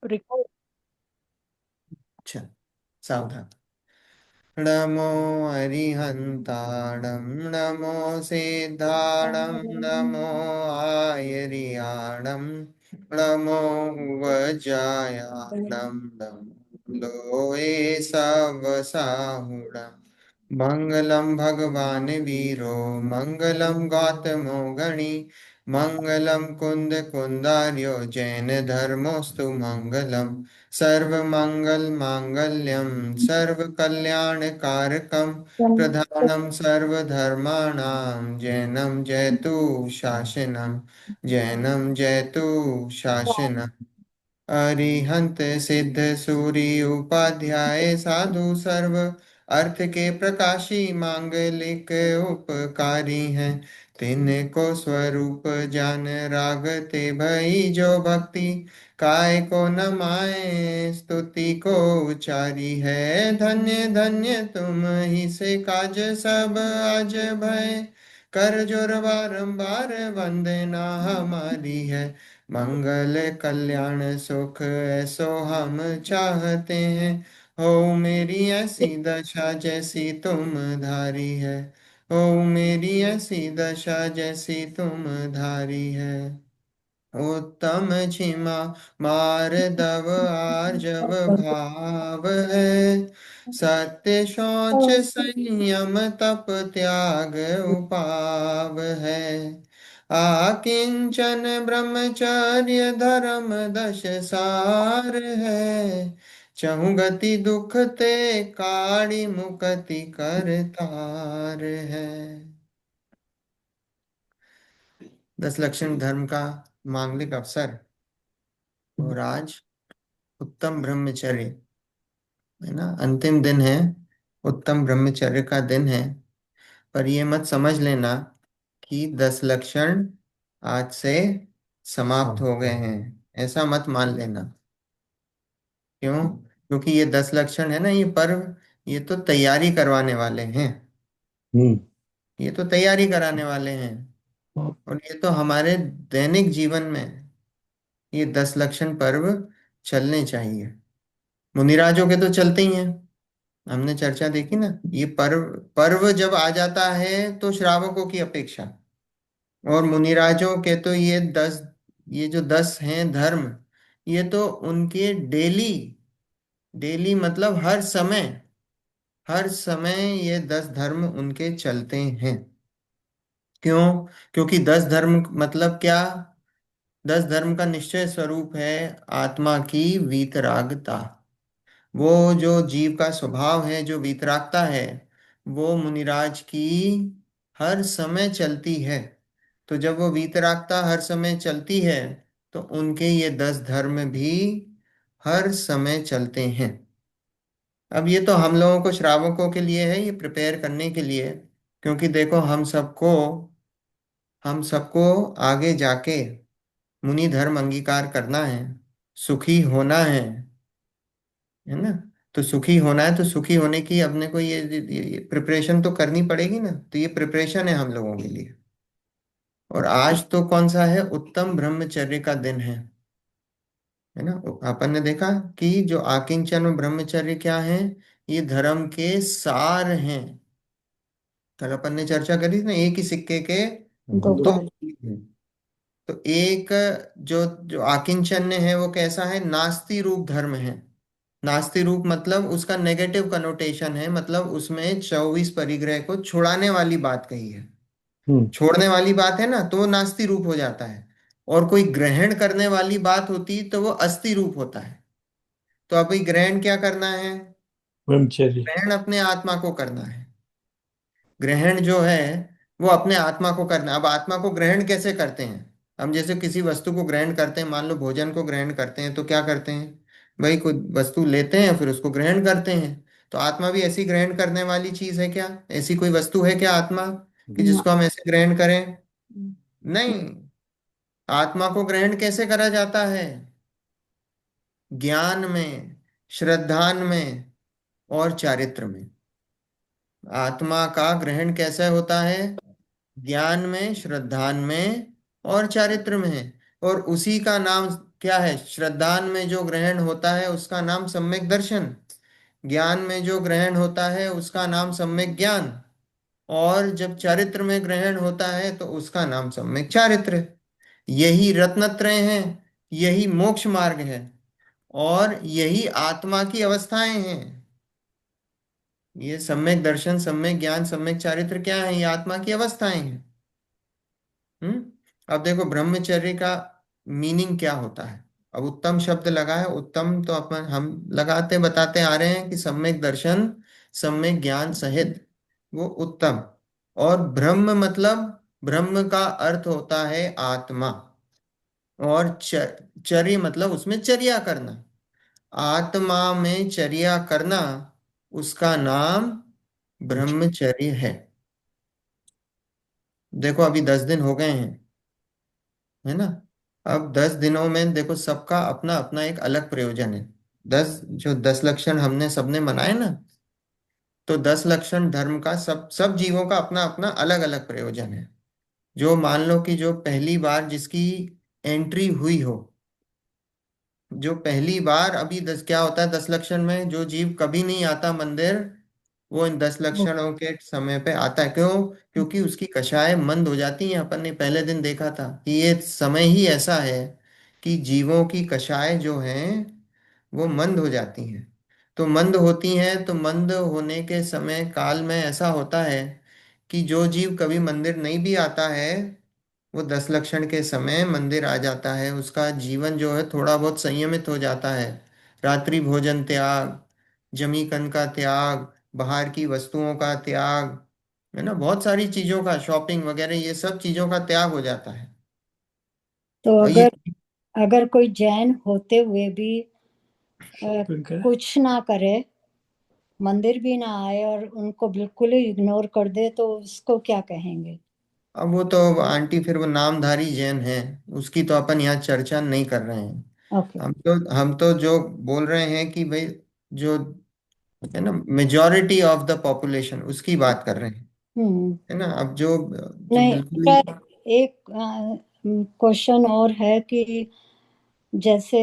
Record. अच्छा, सावधान। नमो अरिहंताणं नमो सिद्धाणं नमो आयर्याणं नमो वज्रायाणं नमो लोये सवसाहुणम् मंगलम भगवान वीरो मंगलम गौतमो गणी मंगलम कुंद कुंदार्यो जैन धर्मोस्तु मंगलम सर्वमंगल मांगल्यम सर्वकल्याणकारकम प्रधानम सर्वधर्माणां जैनम जयतु शासनम जैनम जयतु शासनम अरिहंत सिद्ध सूरि उपाध्याय साधु सर्व अर्थ के प्रकाशी मांगलिक उपकारी हैं। तिनको स्वरूप जान रागते भई जो भक्ति काय को न माए स्तुति को उचारी है। धन्य धन्य तुम ही से काज सब आज भय कर जोर बारंबार वंदना हमारी है। मंगल कल्याण सुख ऐसो हम चाहते हैं। हो मेरी ऐसी दशा जैसी तुम धारी है। हो मेरी ऐसी दशा जैसी तुम धारी है। उत्तम क्षिमा मार्दव आर्जव भाव है। सत्य शौच संयम तप त्याग उपाव है। आकिंचन ब्रह्मचर्य धर्म दश सार है। चहु गति दुख ते काढ़ी मुक्ति करतार है। 10 लक्षण धर्म का मांगलिक अवसर और आज उत्तम ब्रह्मचर्य है ना, अंतिम दिन है। उत्तम ब्रह्मचर्य का दिन है। पर ये मत समझ लेना कि 10 लक्षण आज से समाप्त हो गए हैं, ऐसा मत मान लेना। क्यों? क्योंकि ये 10 लक्षण है ना, ये पर्व, ये तो तैयारी करवाने वाले हैं। हम्म। ये तो तैयारी कराने वाले हैं। और ये तो हमारे दैनिक जीवन में ये 10 लक्षण पर्व चलने चाहिए। मुनिराजों के तो चलते ही हैं। हमने चर्चा देखी ना, ये पर्व पर्व जब आ जाता है तो श्रावकों की अपेक्षा, और मुनिराजों के तो ये जो 10 हैं धर्म, ये तो उनके डेली, डेली मतलब हर समय ये 10 धर्म उनके चलते हैं। क्यों? क्योंकि 10 धर्म मतलब क्या? 10 धर्म का निश्चय स्वरूप है आत्मा की वीतरागता। वो जो जीव का स्वभाव है, जो वीतरागता है, वो मुनिराज की हर समय चलती है। तो जब वो वीतरागता हर समय चलती है, तो उनके ये 10 धर्म भी हर समय चलते हैं। अब ये तो हम लोगों को, श्रावकों के लिए है, ये प्रिपेयर करने के लिए। क्योंकि देखो, हम सबको आगे जाके मुनि धर्म अंगीकार करना है, सुखी होना है ना। तो सुखी होना है, तो सुखी होने की अपने को ये प्रिपरेशन तो करनी पड़ेगी ना। तो ये प्रिपरेशन है हम लोगों के लिए। और आज तो कौन सा है? उत्तम ब्रह्मचर्य का दिन है ना। अपन ने देखा कि जो आकिंचन और ब्रह्मचर्य क्या है, ये धर्म के सार हैं। कल अपन ने चर्चा करी थी ना, एक ही सिक्के के दो दो पहलू। पहलू हैं। तो एक, जो जो आकिंचन्य है वो कैसा है? नास्ति रूप धर्म है। नास्ति रूप मतलब उसका नेगेटिव कनोटेशन है, मतलब उसमें 24 परिग्रह को छुड़ाने वाली बात कही है। हम्म। छोड़ने वाली बात है ना, तो वो नास्ति रूप हो जाता है। और कोई ग्रहण करने वाली बात होती तो वो अस्थि रूप होता है। तो अभी ग्रहण क्या करना है? ब्रह्मचर्य। ग्रहण अपने आत्मा को करना है। ग्रहण जो है वो अपने आत्मा को करना है। अब आत्मा को ग्रहण कैसे करते हैं? हम जैसे किसी वस्तु को ग्रहण करते हैं, मान लो भोजन को ग्रहण करते हैं, तो क्या करते हैं? भाई कोई वस्तु लेते हैं, फिर उसको ग्रहण करते हैं। तो आत्मा भी ऐसी ग्रहण करने वाली चीज है क्या? ऐसी कोई वस्तु है क्या आत्मा, कि ना। जिसको हम ऐसे ग्रहण करें? नहीं। आत्मा को ग्रहण कैसे करा जाता है? ज्ञान में, श्रद्धान में और चारित्र में। आत्मा का ग्रहण कैसे होता है? ज्ञान में, श्रद्धान में और चारित्र में है। और उसी का नाम क्या है? श्रद्धान में जो ग्रहण होता है उसका नाम सम्यक दर्शन, ज्ञान में जो ग्रहण होता है उसका नाम सम्यक ज्ञान, और जब चारित्र में ग्रहण होता है तो उसका नाम सम्यक चारित्र। यही रत्नत्रय है, यही मोक्ष मार्ग है, और यही आत्मा की अवस्थाएं हैं। ये सम्यक दर्शन, सम्यक ज्ञान, सम्यक चारित्र क्या है? ये आत्मा की अवस्थाएं हैं। हम्म। अब देखो ब्रह्मचर्य का मीनिंग क्या होता है। अब उत्तम शब्द लगा है, उत्तम तो अपन हम लगाते बताते आ रहे हैं कि सम्यक दर्शन, सम्यक ज्ञान सहित वो उत्तम। और ब्रह्म मतलब, ब्रह्म का अर्थ होता है आत्मा। और चर्य मतलब उसमें चर्या करना, आत्मा में चर्या करना, उसका नाम अच्छा। ब्रह्मचर्य है। देखो अभी 10 दिन हो गए हैं, है ना? अब 10 दिनों में देखो सबका अपना अपना एक अलग प्रयोजन है। जो 10 लक्षण हमने सबने मनाए ना, तो 10 लक्षण धर्म का सब सब जीवों का अपना अपना अलग अलग प्रयोजन है। जो मान लो कि जो पहली बार जिसकी एंट्री हुई हो, जो पहली बार, अभी दस क्या होता है 10 लक्षण में, जो जीव कभी नहीं आता मंदिर, वो इन 10 लक्षणों के समय पे आता है। क्यों? क्योंकि उसकी कषाय मंद हो जाती है। अपन ने पहले दिन देखा था कि ये समय ही ऐसा है कि जीवों की कषाय जो हैं वो मंद हो जाती हैं। तो मंद होती हैं, तो मंद होने के समय काल में ऐसा होता है कि जो जीव कभी मंदिर नहीं भी आता है, वो 10 लक्षण के समय मंदिर आ जाता है, उसका जीवन जो है थोड़ा बहुत संयमित हो जाता है। रात्रि भोजन त्याग, जमी कन का त्याग, बाहर की वस्तुओं का त्याग, है ना, बहुत सारी चीजों का, शॉपिंग वगैरह, ये सब चीजों का त्याग हो जाता है। तो और ये अगर अगर कोई जैन होते हुए भी शॉपिंग करे, कुछ ना करे, मंदिर भी ना आए और उनको बिल्कुल ही इग्नोर कर दे, तो उसको क्या कहेंगे? अब वो तो आंटी फिर वो नामधारी जैन है, उसकी तो अपन यहाँ चर्चा नहीं कर रहे हैं। ओके। हम तो जो बोल रहे हैं कि भाई, जो है ना मेजॉरिटी ऑफ द पॉपुलेशन, उसकी बात कर रहे हैं। हम्म। है ना? अब जो जो नहीं, बिल्कुल ही। पर एक क्वेश्चन और है कि जैसे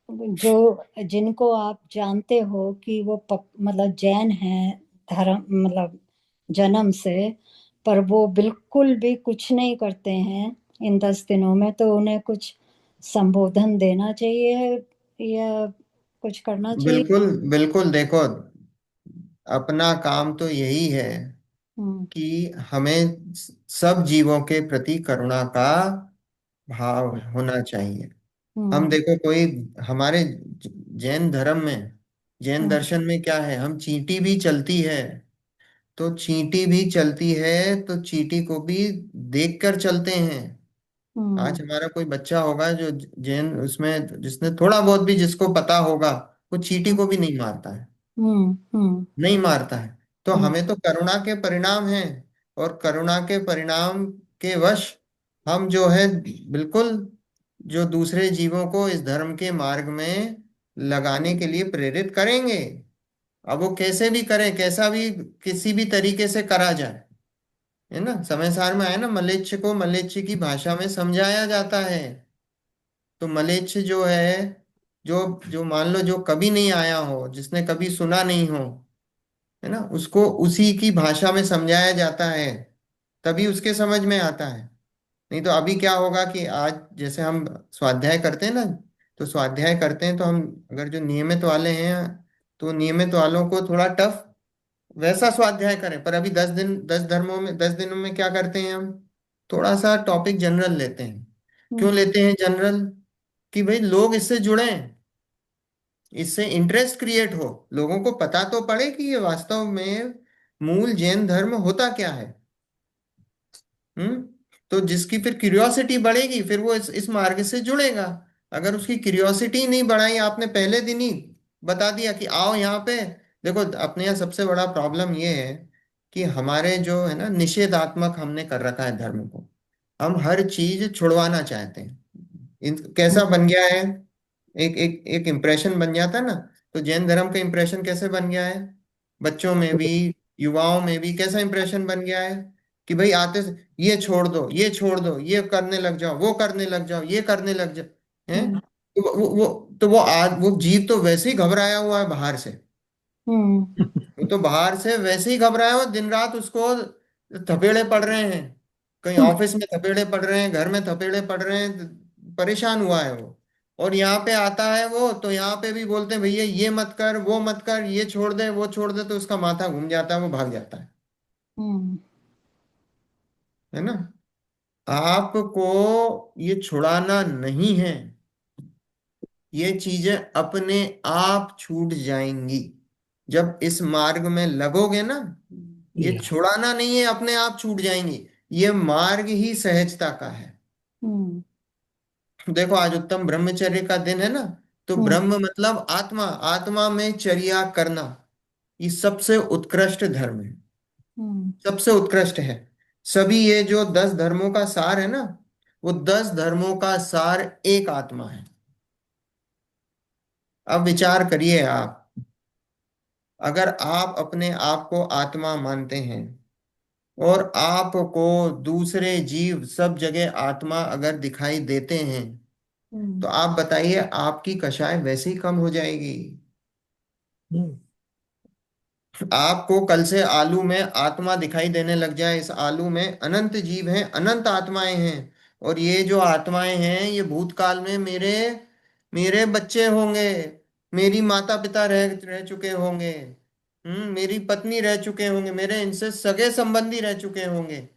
जो जिनको आप जानते हो कि वो मतलब जैन हैं, धर्म मतलब जन्म से, पर वो बिल्कुल भी कुछ नहीं करते हैं इन 10 दिनों में, तो उन्हें कुछ संबोधन देना चाहिए या कुछ करना चाहिए? बिल्कुल बिल्कुल, देखो अपना काम तो यही है हम्म। कि हमें सब जीवों के प्रति करुणा का भाव होना चाहिए। हम हम्म। देखो कोई हमारे जैन धर्म में, जैन हम्म। दर्शन में क्या है, हम चींटी भी चलती है तो चींटी भी चलती है तो चींटी को भी देख कर चलते हैं। हम्म। आज हमारा कोई बच्चा होगा जो जैन उसमें, जिसने थोड़ा बहुत भी, जिसको पता होगा, वो चींटी को भी नहीं मारता है, हम्म। हम्म। नहीं मारता है। तो हम्म। हमें तो करुणा के परिणाम हैं, और करुणा के परिणाम के वश हम जो है बिल्कुल जो दूसरे जीवों को इस धर्म के मार्ग में लगाने के लिए प्रेरित करेंगे। अब वो कैसे भी करें, कैसा भी, किसी भी तरीके से करा जाए, है ना? समय सार में आया ना, मलेच्छ को मलेच्छ की भाषा में समझाया जाता है। तो मलेच्छ जो है, जो जो मान लो जो कभी नहीं आया हो, जिसने कभी सुना नहीं हो, है ना, उसको उसी की भाषा में समझाया जाता है, तभी उसके समझ में आता है। नहीं तो अभी क्या होगा कि आज जैसे हम स्वाध्याय करते हैं ना, तो स्वाध्याय करते हैं तो हम, अगर जो नियमित वाले हैं, तो नियमित वालों को थोड़ा टफ वैसा स्वाध्याय करें। पर अभी 10 दिन, 10 धर्मों में, 10 दिनों में क्या करते हैं हम, थोड़ा सा टॉपिक जनरल लेते हैं। क्यों हम्म। लेते हैं जनरल? कि भाई लोग इससे जुड़े, इससे इंटरेस्ट क्रिएट हो, लोगों को पता तो पड़े कि ये वास्तव में मूल जैन धर्म होता क्या है। हम्म। तो जिसकी फिर क्यूरियोसिटी बढ़ेगी, फिर वो इस मार्ग से जुड़ेगा। अगर उसकी क्यूरियोसिटी नहीं बढ़ाई, आपने पहले दिन ही बता दिया कि आओ यहाँ पे, देखो अपने यहाँ सबसे बड़ा प्रॉब्लम ये है कि हमारे जो है ना निषेधात्मक हमने कर रखा है धर्म को, हम हर चीज छुड़वाना चाहते हैं। कैसा बन गया है, एक एक एक इम्प्रेशन बन जाता है ना। तो जैन धर्म का इम्प्रेशन कैसे बन गया है, बच्चों में भी, युवाओं में भी कैसा इम्प्रेशन बन गया है कि भाई आते से ये छोड़ दो, ये छोड़ दो, ये करने लग जाओ, वो करने लग जाओ, ये करने लग जाओ। है। हम्म। वो जीव तो वैसे ही घबराया हुआ है बाहर से। हम्म। वो तो बाहर से वैसे ही घबराया हुआ, दिन रात उसको थपेड़े पड़ रहे हैं, कहीं ऑफिस में थपेड़े पड़ रहे हैं, घर में थपेड़े पड़ रहे हैं, परेशान हुआ है वो। और यहाँ पे आता है वो, तो यहाँ पे भी बोलते हैं भैया ये मत कर, वो मत कर, ये छोड़ दे, वो छोड़ दे, तो उसका माथा घूम जाता है, वो भाग जाता हम्म। है ना। आपको ये छुड़ाना नहीं है, ये चीजें अपने आप छूट जाएंगी जब इस मार्ग में लगोगे ना। ये या छुड़ाना नहीं है, अपने आप छूट जाएंगी। ये मार्ग ही सहजता का है। हम्म। देखो आज उत्तम ब्रह्मचर्य का दिन है ना, तो हम्म। ब्रह्म मतलब आत्मा, आत्मा में चर्या करना, ये सबसे उत्कृष्ट धर्म है, हम्म। सबसे उत्कृष्ट है। सभी ये जो 10 धर्मों का सार है ना, वो 10 धर्मों का सार एक आत्मा है। अब विचार करिए आप, अगर आप अपने आप को आत्मा मानते हैं और आपको दूसरे जीव सब जगह आत्मा अगर दिखाई देते हैं, हम्म। तो आप बताइए आपकी कषाय वैसे ही कम हो जाएगी। हम्म, आपको कल से आलू में आत्मा दिखाई देने लग जाए, इस आलू में अनंत जीव हैं, अनंत आत्माएं हैं, और ये जो आत्माएं हैं ये भूतकाल में मेरे मेरे बच्चे होंगे, मेरी माता पिता रह रह चुके होंगे, मेरी पत्नी रह चुके होंगे, मेरे इनसे सगे संबंधी रह चुके होंगे,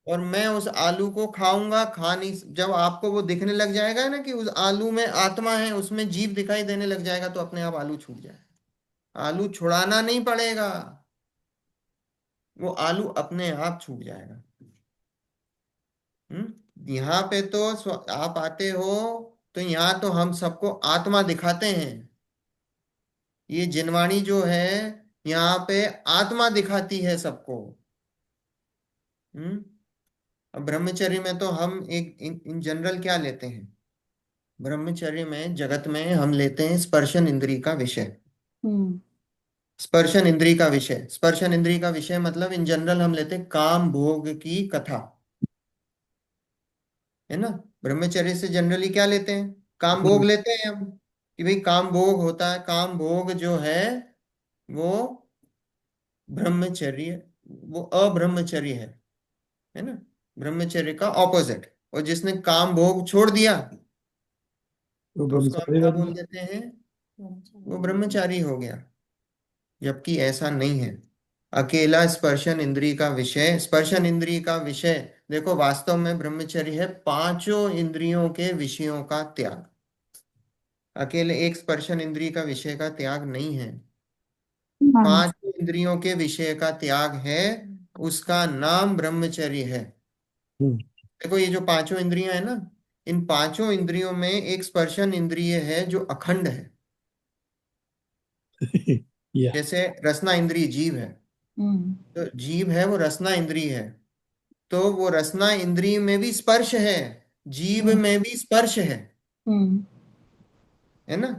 और मैं उस आलू को खाऊंगा, खा नहीं। जब आपको वो दिखने लग जाएगा ना कि उस आलू में आत्मा है, उसमें जीव दिखाई देने लग जाएगा, तो अपने आप आलू छूट जाएगा। आलू छुड़ाना नहीं पड़ेगा, वो आलू अपने आप छूट जाएगा। यहाँ पे तो आप आते हो, तो यहाँ तो हम सबको आत्मा दिखाते हैं। ये जिनवाणी जो है, यहाँ पे आत्मा दिखाती है सबको। हम्म अब ब्रह्मचर्य में तो हम एक इन जनरल क्या लेते हैं, ब्रह्मचर्य में जगत में हम लेते हैं स्पर्शन इंद्री का विषय। हम्म। स्पर्शन इंद्री का विषय, स्पर्शन इंद्री का विषय मतलब इन जनरल हम लेते हैं काम भोग की कथा, है ना। ब्रह्मचर्य से जनरली क्या लेते हैं, काम भोग हम्म, लेते हैं हम, कि भाई काम भोग होता है, काम भोग जो है वो ब्रह्मचर्य, वो अब्रह्मचर्य है ना, ब्रह्मचर्य का ऑपोजिट। और जिसने काम भोग छोड़ दिया, वो तो उसको हम ब्रह्मचारी क्या बन बोल गया। देते हैं, वो ब्रह्मचारी हो गया। जबकि ऐसा नहीं है। अकेला स्पर्शन इंद्री का विषय, स्पर्शन इंद्री का विषय, देखो वास्तव में ब्रह्मचर्य है पांचों इंद्रियों के विषयों का त्याग। अकेले एक स्पर्शन इंद्री का विषय का त्याग नहीं है, हाँ। पांचों इंद्रियों के विषय का त्याग है। उसका नाम ब्रह्मचर्य है। हम्म, देखो ये जो पांचों इंद्रियां है ना, इन पांचों इंद्रियों में एक स्पर्शन इंद्रिय है जो अखंड है। या जैसे रसना इंद्रिय जीव है, हम्म। तो जीव है वो रसना इंद्रिय है, तो वो रसना इंद्रिय में भी स्पर्श है, जीव हम्म। में भी स्पर्श हम्म। है ना।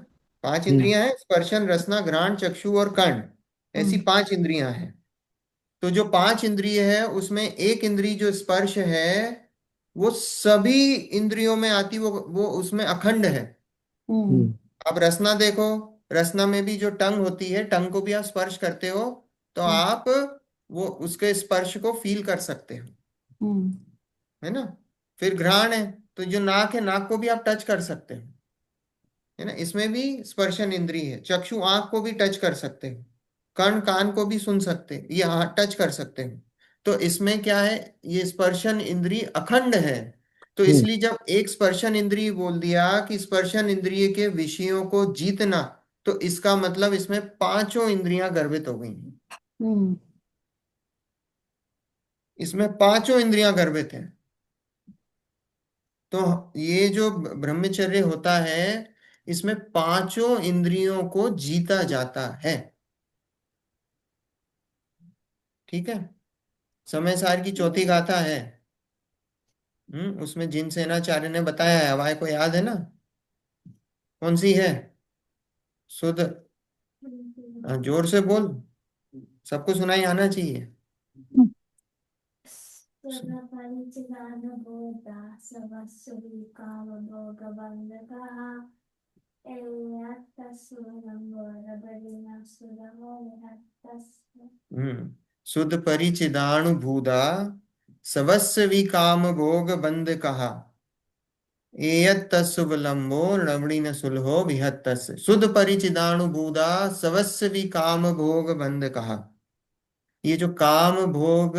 पांच हम्म, इंद्रियां हैं, स्पर्शन रसना घ्राण चक्षु और कर्ण, ऐसी हम्म। 5 इंद्रियां हैं। तो जो 5 इंद्रिय है उसमें एक इंद्रिय जो स्पर्श है, वो सभी इंद्रियों में आती, वो उसमें अखंड है। हम्म। हम्म, आप रसना देखो, रसना में भी जो टंग होती है, टंग को भी आप स्पर्श करते हो, तो हम्म। आप वो उसके स्पर्श को फील कर सकते हो, हम्म। है ना। फिर घ्राण है, तो जो नाक है, नाक को भी आप टच कर सकते हो, है ना, इसमें भी स्पर्शन इंद्रिय है। चक्षु आंख को भी टच कर सकते हो, कर्ण कान को भी सुन सकते हैं, ये हाँ टच कर सकते हो। तो इसमें क्या है, ये स्पर्शन इंद्रिय अखंड है। तो हम्म, इसलिए जब एक स्पर्शन इंद्रिय बोल दिया कि स्पर्शन इंद्रिय के विषयों को जीतना, तो इसका मतलब इसमें पांचों इंद्रियां गर्भित हो गई हैं। हम्म। इसमें पांचों इंद्रियां गर्भित हैं। तो ये जो ब्रह्मचर्य होता है, इसमें पांचों इंद्रियों को जीता जाता है। ठीक है। समय सार की चौथी गाथा है, उसमें जिन सेनाचार्य ने बताया है, हवाई को याद है ना, कौन सी है, सुध, जोर से बोल, सबको सुनाई आना चाहिए। सुध परिचिदानुभूता सवस्य विकाम भोग बंद कहा। एयत्तसुबलंबो रमणीन सुलहो विहत्तस सुध परिचिदानुभूता सवस्य विकाम भोग बंद कहा। ये जो काम भोग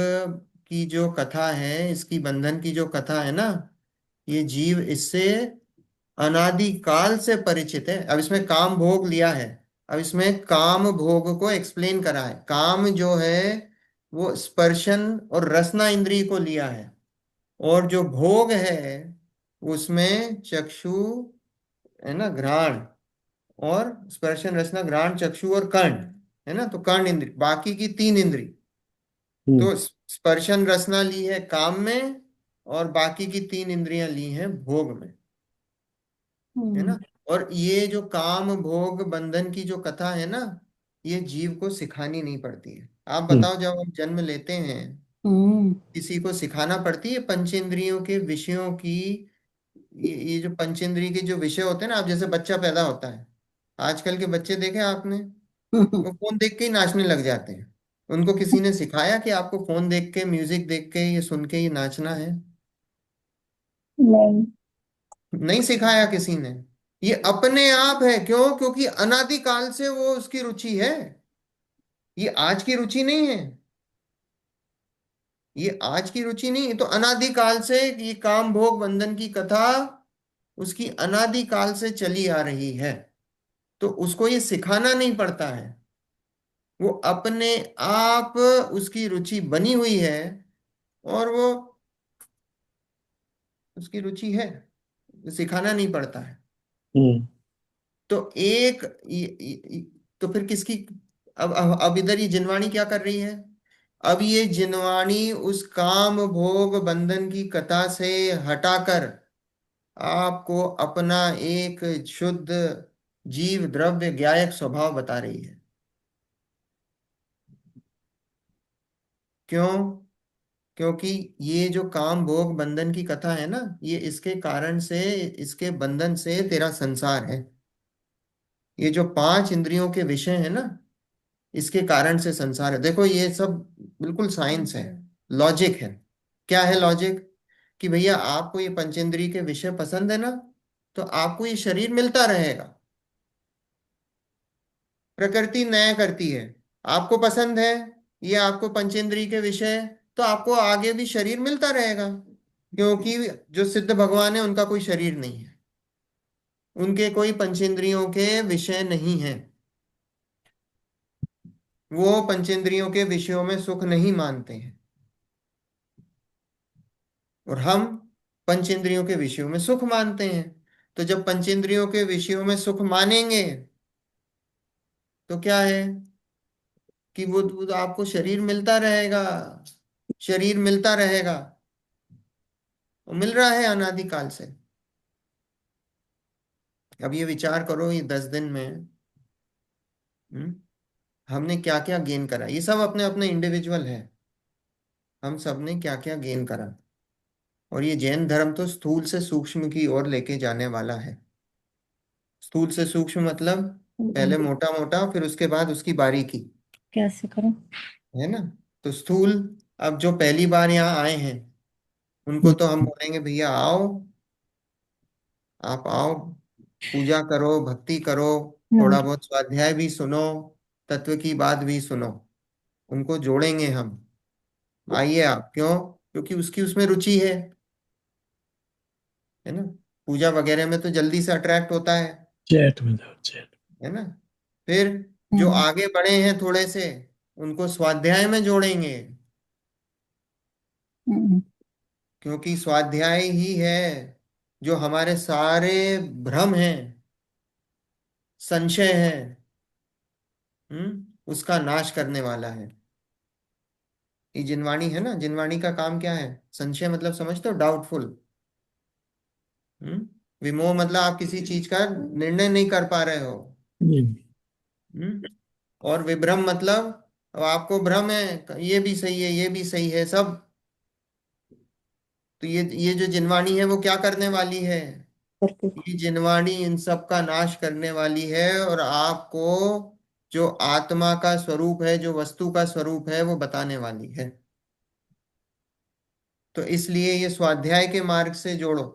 की जो कथा है, इसकी बंधन की जो कथा है ना, ये जीव इससे अनादि काल से परिचित है। अब इसमें काम भोग लिया है, अब इसमें काम भोग को एक्सप्लेन करा है। काम जो है वो स्पर्शन और रसना इंद्रिय को लिया है, और जो भोग है उसमें चक्षु, है ना, घ्राण, और स्पर्शन रसना घ्राण चक्षु और कर्ण, है ना, तो कर्ण इंद्रिय, बाकी की तीन इंद्रिय। हम्म। तो स्पर्शन रसना ली है काम में, और बाकी की तीन इंद्रियां ली हैं भोग में, है हम्म। ना। और ये जो काम भोग बंधन की जो कथा है ना, ये जीव को सिखानी नहीं पड़ती है। आप हम्म। बताओ, जब हम जन्म लेते हैं, हम्म। किसी को सिखाना पड़ती है पंचेंद्रियों के विषयों की? ये जो पंचेंद्रिय के जो विषय होते हैं ना, आप जैसे बच्चा पैदा होता है, आजकल के बच्चे देखे आपने, हम्म। वो फोन देख के ही नाचने लग जाते हैं। उनको किसी ने सिखाया कि आपको फोन देख के, म्यूजिक देख के, ये सुन के ही नाचना है? नहीं। नहीं सिखाया किसी ने। ये अपने आप है। क्यों? क्योंकि अनादिकाल से वो उसकी रुचि है। ये आज की रुचि नहीं है, ये आज की रुचि नहीं है। तो अनादिकाल से ये काम भोग बंधन की कथा उसकी अनादिकाल से चली आ रही है। तो उसको ये सिखाना नहीं पड़ता है, वो अपने आप उसकी रुचि बनी हुई है, और वो उसकी रुचि है, सिखाना नहीं पड़ता है। हम्म। तो एक तो फिर किसकी? अब इधर ये जिनवाणी क्या कर रही है? अब ये जिनवाणी उस काम भोग बंधन की कथा से हटाकर आपको अपना एक शुद्ध जीव द्रव्य ज्ञायक स्वभाव बता रही है। क्यों? क्योंकि ये जो काम भोग बंधन की कथा है ना, ये इसके कारण से, इसके बंधन से तेरा संसार है। ये जो पांच इंद्रियों के विषय है ना, इसके कारण से संसार है। देखो ये सब बिल्कुल साइंस है, लॉजिक है। क्या है लॉजिक? कि भैया आपको ये पंचेंद्रिय के विषय पसंद है ना, तो आपको ये शरीर मिलता रहेगा। प्रकृति न्याय करती है। आपको पसंद है ये आपको पंचेंद्रिय के विषय, तो आपको आगे भी शरीर मिलता रहेगा। क्योंकि जो सिद्ध भगवान है उनका कोई शरीर नहीं है, उनके कोई पंचेंद्रियों के विषय नहीं है, वो पंचेंद्रियों के विषयों में सुख नहीं मानते हैं। और हम पंचेंद्रियों के विषयों में सुख मानते हैं। तो जब पंचेंद्रियों के विषयों में सुख मानेंगे, तो क्या है कि वो तो आपको शरीर मिलता रहेगा, शरीर मिलता रहेगा, वो मिल रहा है अनादिकाल से। अब ये विचार करो, ये 10 दिन में हम्म, हमने क्या क्या गेन करा। ये सब अपने अपने इंडिविजुअल है, हम सब ने क्या क्या गेन करा। और ये जैन धर्म तो स्थूल से सूक्ष्म की ओर लेके जाने वाला है। स्थूल से सूक्ष्म मतलब पहले मोटा मोटा, फिर उसके बाद उसकी बारीकी, कैसे करूं? है ना। तो स्थूल, अब जो पहली बार यहाँ आए हैं उनको हम्म। तो हम बोलेंगे भैया आओ, आप आओ, पूजा करो, भक्ति करो, हम्म। थोड़ा बहुत स्वाध्याय भी सुनो, तत्व की बात भी सुनो। उनको जोड़ेंगे हम, आइए आप। क्यों? क्योंकि उसकी उसमें रुचि है ना। पूजा वगैरह में तो जल्दी से अट्रैक्ट होता चैट में जाओ, चैट। है ना। फिर जो हम्म। आगे बढ़े हैं थोड़े से, उनको स्वाध्याय में जोड़ेंगे, हम्म। क्योंकि स्वाध्याय ही है जो हमारे सारे भ्रम हैं, संशय है, उसका नाश करने वाला है। ये जिनवाणी है ना, जिनवाणी का काम क्या है? संशय मतलब समझते हो? डाउटफुल। हम्म विमोह मतलब आप किसी चीज का निर्णय नहीं कर पा रहे हो। हम्म। हम्म और विभ्रम मतलब अब आपको भ्रम है, ये भी सही है, ये भी सही है, सब तो ये जो जिनवाणी है वो क्या करने वाली है? करके ये जिनवाणी इन सब का नाश करने वाली है, और आपको जो आत्मा का स्वरूप है, जो वस्तु का स्वरूप है, वो बताने वाली है। तो इसलिए ये स्वाध्याय के मार्ग से जोड़ो।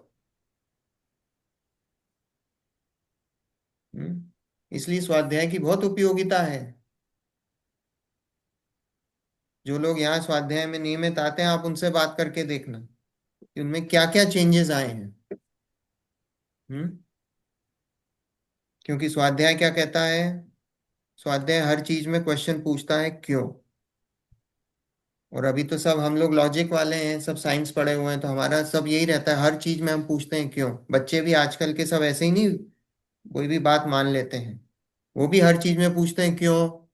इसलिए स्वाध्याय की बहुत उपयोगिता है। जो लोग यहाँ स्वाध्याय में नियमित आते हैं, आप उनसे बात करके देखना कि उनमें क्या क्या चेंजेस आए हैं। हम्म क्योंकि स्वाध्याय क्या कहता है? स्वाध्याय हर चीज में क्वेश्चन पूछता है, क्यों। और अभी तो सब हम लोग लॉजिक वाले हैं, सब साइंस पढ़े हुए हैं, तो हमारा सब यही रहता है, हर चीज में हम पूछते हैं क्यों। बच्चे भी आजकल के सब ऐसे ही नहीं, कोई भी बात मान लेते हैं। वो भी हर चीज में पूछते हैं क्यों।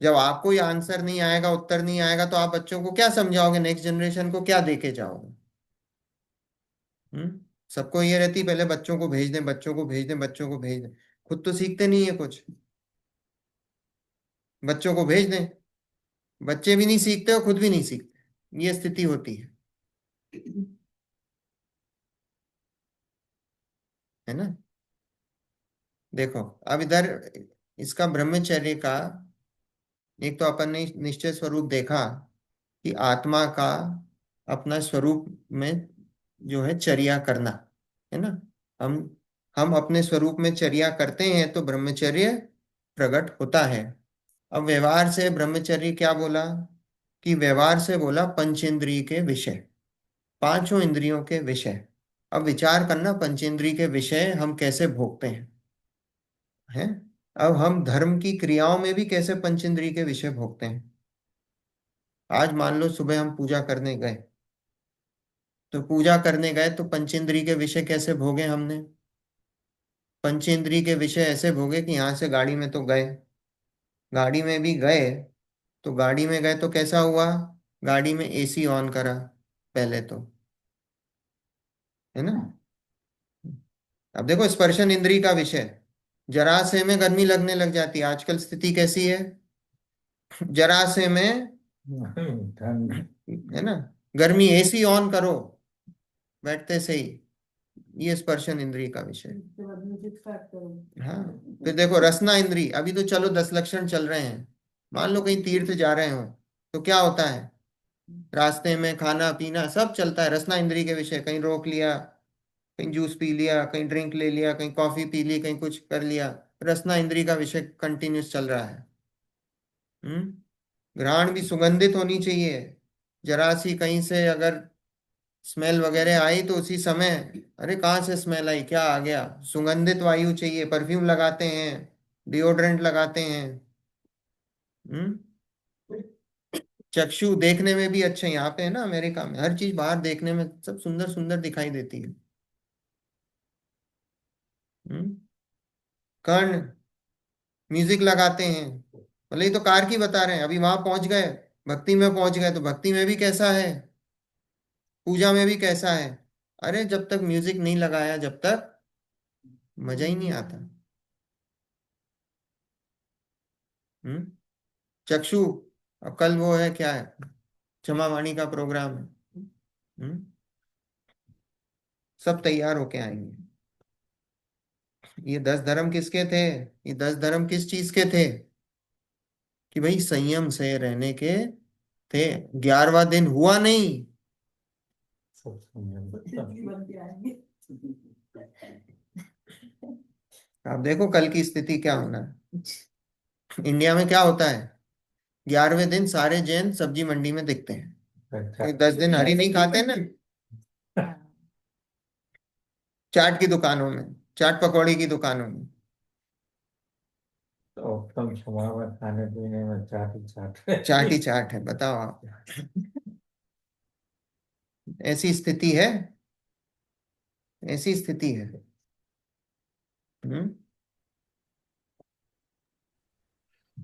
जब आपको ये आंसर नहीं आएगा, उत्तर नहीं आएगा, तो आप बच्चों को क्या समझाओगे? नेक्स्ट जनरेशन को क्या देके जाओगे? सबको ये रहती पहले बच्चों को भेज दें, बच्चों को भेज दें, बच्चों को भेज दें। खुद तो सीखते नहीं है कुछ। बच्चों को भेज दें, बच्चे भी नहीं सीखते और खुद भी नहीं सीखते, ये स्थिति होती है ना। देखो, अब इधर इसका ब्रह्मचर्य का एक तो अपन ने निश्चय स्वरूप देखा कि आत्मा का अपना स्वरूप में जो है चर्या करना, है ना। हम हम अपने स्वरूप में चर्या करते हैं तो ब्रह्मचर्य प्रकट होता है। अब व्यवहार से ब्रह्मचर्य क्या बोला? कि व्यवहार से बोला पंचेंद्रिय के विषय, पांचों इंद्रियों के विषय। अब विचार करना, पंचेंद्रिय के विषय हम कैसे भोगते हैं। अब हम धर्म की क्रियाओं में भी कैसे पंचेंद्रिय के विषय भोगते हैं। आज मान लो सुबह हम पूजा करने गए, तो पूजा करने गए तो पंचेंद्रिय के विषय कैसे भोगे हमने? पंचेंद्रिय के विषय ऐसे भोगे कि यहाँ से गाड़ी में तो गए, गाड़ी में भी गए, तो गाड़ी में गए तो कैसा हुआ? गाड़ी में एसी ऑन करा पहले तो, है ना। अब देखो, स्पर्शन इंद्रिय का विषय, जरा से में गर्मी लगने लग जाती है। आजकल स्थिति कैसी है? जरा से में है ना, गर्मी, एसी ऑन करो बैठते से ही, ये स्पर्शन इंद्रिय का विषय। हाँ, फिर देखो रसना इंद्रिय, अभी तो चलो 10 लक्षण चल रहे हैं। मान लो कहीं तीर्थ जा रहे हो, तो क्या होता है? रास्ते में खाना पीना सब चलता है, रसना इंद्रिय के विषय। कहीं रोक लिया, कहीं जूस पी लिया, कहीं ड्रिंक ले लिया, कहीं कॉफी पी ली, कहीं कुछ कर लिया, रसना इंद्रिय का विषय कंटिन्यूस चल रहा है। घ्राण भी सुगंधित होनी चाहिए। जरा सी कहीं से अगर स्मेल वगैरह आई तो उसी समय, अरे कहाँ से स्मेल आई, क्या आ गया, सुगंधित वायु चाहिए। परफ्यूम लगाते हैं, डिओड्रेंट लगाते हैं। हम्म चक्षु देखने में भी अच्छे, यहाँ पे है ना अमेरिका में, हर चीज बाहर देखने में सब सुंदर सुंदर दिखाई देती है। हम्म कर्ण, म्यूजिक लगाते हैं। भले ही तो कार की बता रहे हैं, अभी वहां पहुंच गए, भक्ति में पहुंच गए, तो भक्ति में भी कैसा है, पूजा में भी कैसा है। अरे जब तक म्यूजिक नहीं लगाया, जब तक मजा ही नहीं आता। हम्म चक्षु, अब कल वो है, क्या है, जमावाणी का प्रोग्राम है। हम्म सब तैयार होके आएंगे। ये 10 धर्म किसके थे? ये 10 धर्म किस चीज के थे? कि भाई संयम से रहने के थे। 11वां दिन हुआ नहीं। आप देखो कल की स्थिति क्या होना है। इंडिया में क्या होता है? 11वें दिन सारे जैन सब्जी मंडी में दिखते हैं। कोई 10 दिन हरी नहीं खाते ना, चाट की दुकानों में, चाट पकौड़ी की दुकानों में। तो उत्तम स्वभाव है, खाने पीने में चाट ही चाट है। चाट ही चाट है, बताओ आप। ऐसी स्थिति है, ऐसी स्थिति है। हम्म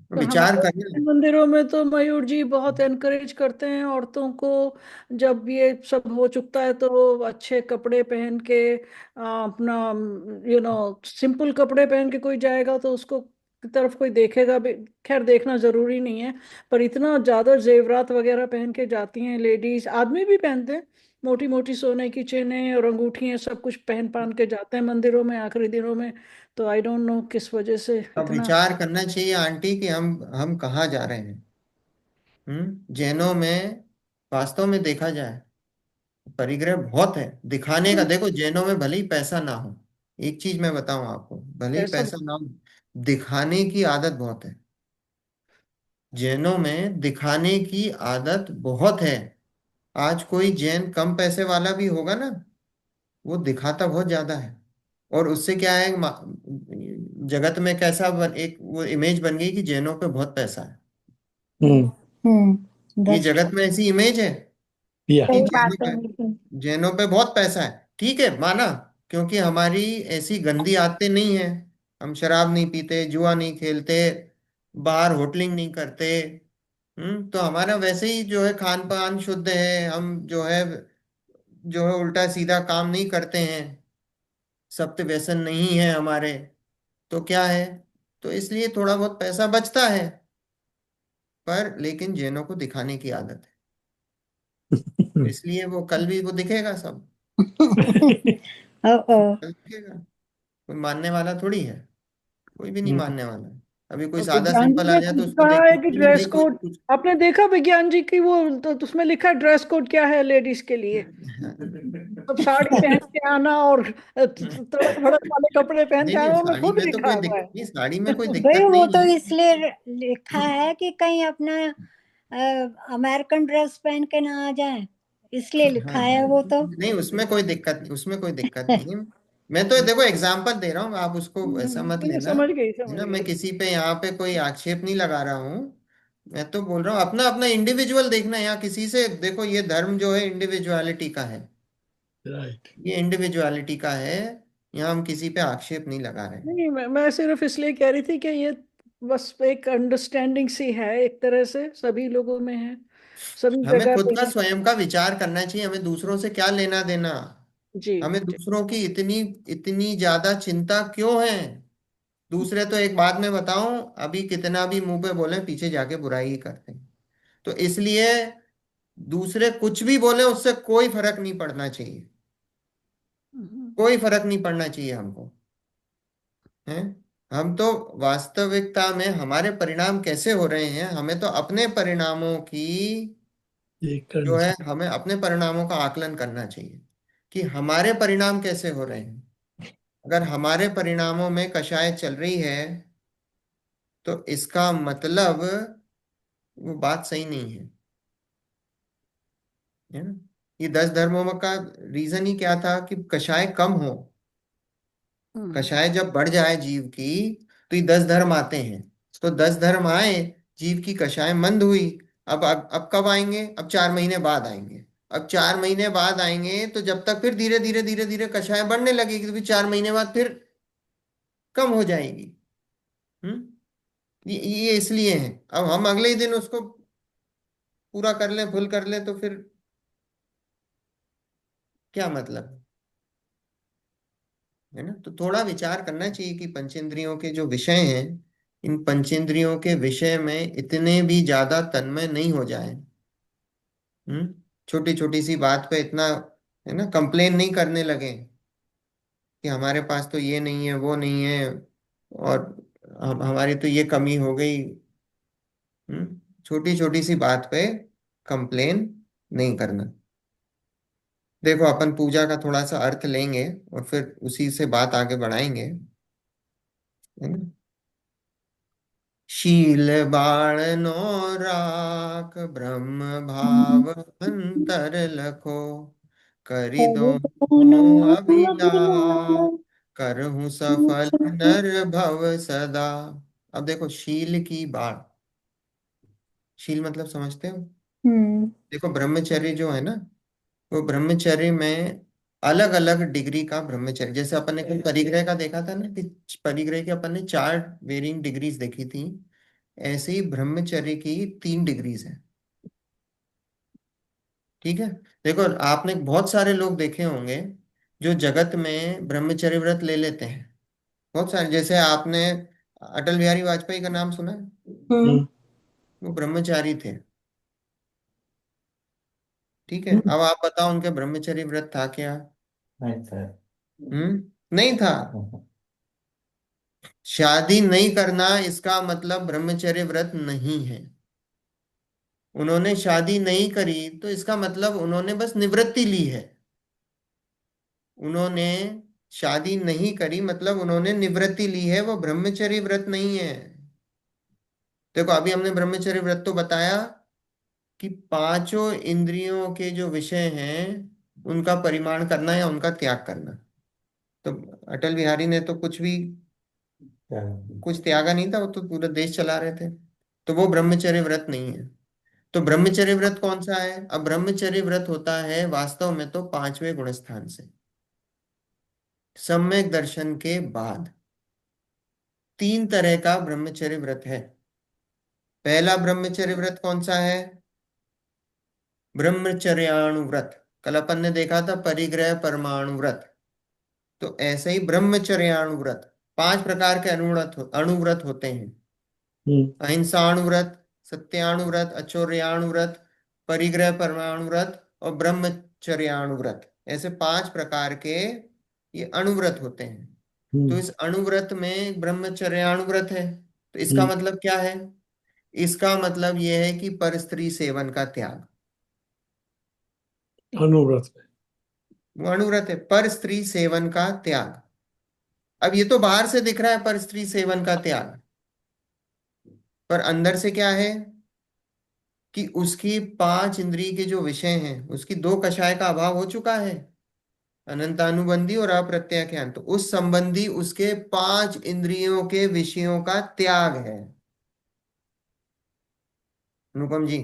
तो विचार हमारे करना। मंदिरों में तो मयूर जी बहुत एनकरेज करते हैं औरतों को। जब ये सब हो चुकता है तो अच्छे कपड़े पहन के अपना सिंपल कपड़े पहन के कोई जाएगा तो उसको की तरफ कोई देखेगा भी। खैर देखना जरूरी नहीं है, पर इतना ज्यादा जेवरात वगैरह पहन के जाती हैं लेडीज, आदमी भी पहनते हैं, मोटी मोटी सोने की चेनें और अंगूठियां सब कुछ पहन पान के जाते हैं मंदिरों में आखिरी दिनों में। तो आई डोंट नो किस वजह से अब इतना। विचार करना चाहिए आंटी कि हम कहाँ जा रहे हैं। जैनों में वास्तव में देखा जाए परिग्रह बहुत है दिखाने का। देखो जैनों में भले ही पैसा ना हो, एक चीज मैं बताऊं आपको, भले ही ऐसा पैसा ना हो, दिखाने की आदत बहुत है। जैनों में दिखाने की आदत बहुत है। आज कोई जैन कम पैसे वाला भी होगा ना, वो दिखाता बहुत ज्यादा है। और उससे क्या है, जगत में एक वो इमेज बन गई कि जैनों पे बहुत पैसा है। ये दैट्स जगत में ऐसी इमेज है या कि सही बात है लेकिन। जैनों पे बहुत पैसा है। ठीक है, माना, क्योंकि हमारी ऐसी गंदी आदतें नहीं है। हम शराब नहीं पीते, जुआ नहीं खेलते, बाहर होटलिंग नहीं करते। तो हमारा वैसे ही जो है खान पान शुद्ध है। हम जो है उल्टा सीधा काम नहीं करते हैं। सप्त व्यसन नहीं है हमारे। तो क्या है, तो इसलिए थोड़ा बहुत पैसा बचता है। पर लेकिन जैनों को दिखाने की आदत है, इसलिए वो कल भी वो दिखेगा सब। ओ कल दिखेगा। कोई मानने वाला थोड़ी है, कोई भी नहीं मानने वाला है। अभी कोई और सादा विज्ञान जी सिंपल आ ने जाए तो खुद उसको कहा देख के है कि नहीं ड्रेस भाई कोई कोड। कुछ। आपने देखा विज्ञान जी की वो तो उसमें लिखा ड्रेस कोड क्या है लेडीज के लिए। सब साड़ी पहन के आना और तड़क भड़क वाले कपड़े पहन नहीं के नहीं, आना उन्होंने साड़ी खुद में तो लिखा कोई हुआ दिक्कत है। नहीं, साड़ी में कोई भाई दिक्कत वो नहीं तो है। इसलिए लिखा है कि कहीं अपना अमेरिकन ड्रेस पहन के ना आ जाए, इसलिए लिखा हाँ है वो तो। नहीं, उसमें कोई दिक्कत नहीं, उसमें कोई दिक्कत नहीं है। मैं तो देखो एग्जाम्पल दे रहा हूँ, आप उसको ऐसा मत नहीं, लेना, समझ गई है समझ ना। मैं गई। किसी पे यहाँ पे कोई आक्षेप नहीं लगा रहा हूँ। मैं तो बोल रहा हूँ अपना अपना इंडिविजुअल देखना है। यहाँ किसी से देखो, ये धर्म जो है इंडिविजुअलिटी का है। राइट। ये इंडिविजुअलिटी का है। यहाँ हम किसी पे आक्षेप नहीं लगा रहे हैं। नहीं, मैं सिर्फ इसलिए कह रही थी कि ये बस एक अंडरस्टैंडिंग सी है एक तरह से सभी लोगों में है, सभी हमें जगह खुद पे का है। स्वयं का विचार करना चाहिए, हमें दूसरों से क्या लेना देना। जी हमें जी। दूसरों की इतनी इतनी ज्यादा चिंता क्यों है। दूसरे तो एक बात मैं बताऊं, अभी कितना भी मुंह पे बोले पीछे जाके बुराई ही करते हैं। तो इसलिए दूसरे कुछ भी बोले उससे कोई फर्क नहीं पड़ना चाहिए। हम्म, कोई फर्क नहीं पड़ना चाहिए हमको, है। हम तो वास्तविकता में हमारे परिणाम कैसे हो रहे हैं, हमें तो अपने परिणामों की ये करना जो है, चाहिए। हमें अपने परिणामों का आकलन करना चाहिए कि हमारे परिणाम कैसे हो रहे हैं। अगर हमारे परिणामों में कषाय चल रही है तो इसका मतलब वो बात सही नहीं है ना। ये 10 धर्मों का रीजन ही क्या था कि कषाय कम हो। हम्म, कषाय जब बढ़ जाए जीव की, तो ये 10 धर्म आते हैं। तो 10 धर्म आए, जीव की कषाय मंद हुई। अब कब आएंगे, अब 4 महीने बाद आएंगे। अब 4 महीने बाद आएंगे तो जब तक फिर धीरे धीरे धीरे धीरे कषाय बढ़ने लगेगी, तो फिर 4 महीने बाद फिर कम हो जाएगी। हम्म ये इसलिए है। अब हम अगले ही दिन उसको पूरा कर लें, फुल कर लें, तो फिर क्या मतलब, है ना। तो थोड़ा विचार करना चाहिए कि पंचेंद्रियों के जो विषय हैं, इन पंचेंद्रियों के विषय में इतने भी ज्यादा तन्मय नहीं हो जाए। छोटी छोटी सी बात पे इतना, है ना, कंप्लेन नहीं करने लगे कि हमारे पास तो ये नहीं है, वो नहीं है, और हमारी तो ये कमी हो गई। छोटी छोटी सी बात पे कंप्लेन नहीं करना। देखो अपन पूजा का थोड़ा सा अर्थ लेंगे और फिर उसी से बात आगे बढ़ाएंगे, है ना। शील बाळनो राख ब्रह्म भाव अंतर लखो, करि दो अभिलाष करहु सफल नर भव सदा। अब देखो शील की बाढ़, शील मतलब समझते हो। हम्म देखो ब्रह्मचर्य जो है ना, वो ब्रह्मचर्य में अलग अलग डिग्री का ब्रह्मचर्य, जैसे अपन ने कल परिग्रह का देखा था ना कि परिग्रह की अपन ने 4 वेरिंग डिग्रीज देखी थी। ऐसे ही ब्रह्मचर्य की 3 डिग्रीज हैं। ठीक है। देखो आपने बहुत सारे लोग देखे होंगे जो जगत में ब्रह्मचर्य व्रत ले लेते हैं। बहुत सारे, जैसे आपने अटल बिहारी वाजपेयी का नाम सुना है। हम्म हम्म। वो ब्रह्मचारी थे। ठीक है, अब आप बताओ उनके ब्रह्मचर्य व्रत था क्या? नहीं सर। नहीं था। शादी नहीं करना इसका मतलब ब्रह्मचर्य व्रत नहीं है। उन्होंने शादी नहीं करी तो इसका मतलब उन्होंने बस निवृत्ति ली है। उन्होंने शादी नहीं करी मतलब उन्होंने निवृत्ति ली है, वो ब्रह्मचर्य व्रत नहीं है। देखो अभी हमने ब्रह्मचर्य व्रत तो बताया कि पांचों इंद्रियों के जो विषय हैं उनका परिमाण करना या उनका त्याग करना। तो अटल बिहारी ने तो क्या? कुछ त्यागा नहीं था, वो तो पूरा देश चला रहे थे। तो वो ब्रह्मचर्य व्रत नहीं है। तो ब्रह्मचर्य व्रत कौन सा है? अब ब्रह्मचर्य व्रत होता है वास्तव में तो पांचवें गुण स्थान से सम्यक दर्शन के बाद। तीन तरह का ब्रह्मचर्य व्रत है। पहला ब्रह्मचर्य व्रत कौन सा है? ब्रह्मचर्याणु व्रत। कल अपन ने देखा था परिग्रह परमाणु व्रत। तो ऐसे ही ब्रह्मचर्याणु व्रत, पांच प्रकार के अणुव्रत होते हैं। अहिंसाणु व्रत, सत्याणु व्रत, अचौर्याणु व्रत, परिग्रह परमाणु व्रत और ब्रह्मचर्याणु व्रत। ऐसे पांच प्रकार के ये अणुव्रत होते हैं। तो इस अणुव्रत में ब्रह्मचर्याणु व्रत है। तो इसका मतलब क्या है? इसका मतलब यह है कि परस्त्री सेवन का त्याग। अनुव्रत में। वो अणुव्रत है, पर स्त्री सेवन का त्याग। अब ये तो बाहर से दिख रहा है पर स्त्री सेवन का त्याग, पर अंदर से क्या है कि उसकी पांच इंद्रिय के जो विषय हैं उसकी दो कषाय का अभाव हो चुका है, अनंतानुबंधी और अप्रत्याख्यान। तो उस संबंधी उसके पांच इंद्रियों के विषयों का त्याग है। अनुपम जी,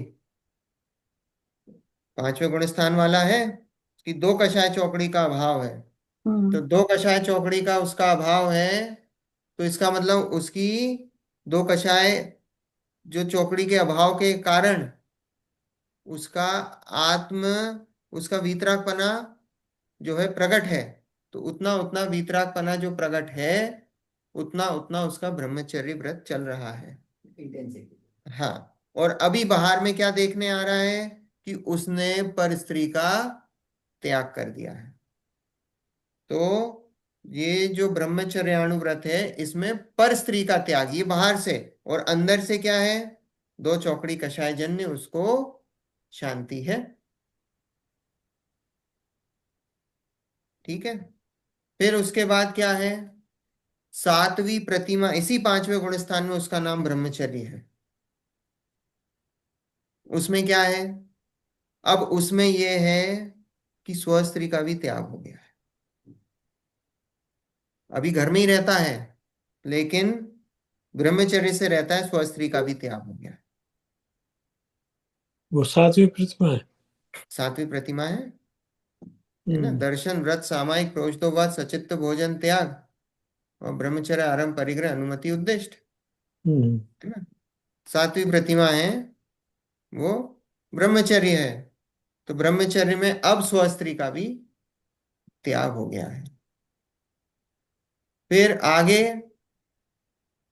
पांचवें गुण स्थान वाला है कि दो कषाय चौकड़ी का अभाव है। तो दो कषाय चौकड़ी का उसका अभाव है, तो इसका मतलब उसकी दो कषाय जो चौकड़ी के अभाव के कारण उसका आत्म उसका वीतरागपना जो है प्रकट है। तो उतना उतना वीतरागपना जो प्रकट है उतना उतना उसका ब्रह्मचर्य व्रत चल रहा है। हाँ। और अभी बाहर में क्या देखने आ रहा है कि उसने पर स्त्री का त्याग कर दिया है। तो ये जो ब्रह्मचर्याणु व्रत है इसमें पर स्त्री का त्याग, ये बाहर से। और अंदर से क्या है? दो चौकड़ी कषाय जन्य उसको शांति है। ठीक है। फिर उसके बाद क्या है? सातवीं प्रतिमा, इसी पांचवें गुण स्थान में उसका नाम ब्रह्मचर्य है। उसमें क्या है? अब उसमें यह है कि स्वस्थ्री का भी त्याग हो गया है। अभी घर में ही रहता है लेकिन ब्रह्मचर्य से रहता है, स्वस्थ्री का भी त्याग हो गया है। वो सातवीं प्रतिमा है। सातवीं प्रतिमा है ना? दर्शन व्रत सामायिक प्रोषितोवाद सचित्त भोजन त्याग और ब्रह्मचर्य आरंभ परिग्रह अनुमति उद्दिष्ट, है ना? सातवीं प्रतिमा है वो ब्रह्मचर्य है। तो ब्रह्मचर्य में अब स्वस्त्री का भी त्याग हो गया है। फिर आगे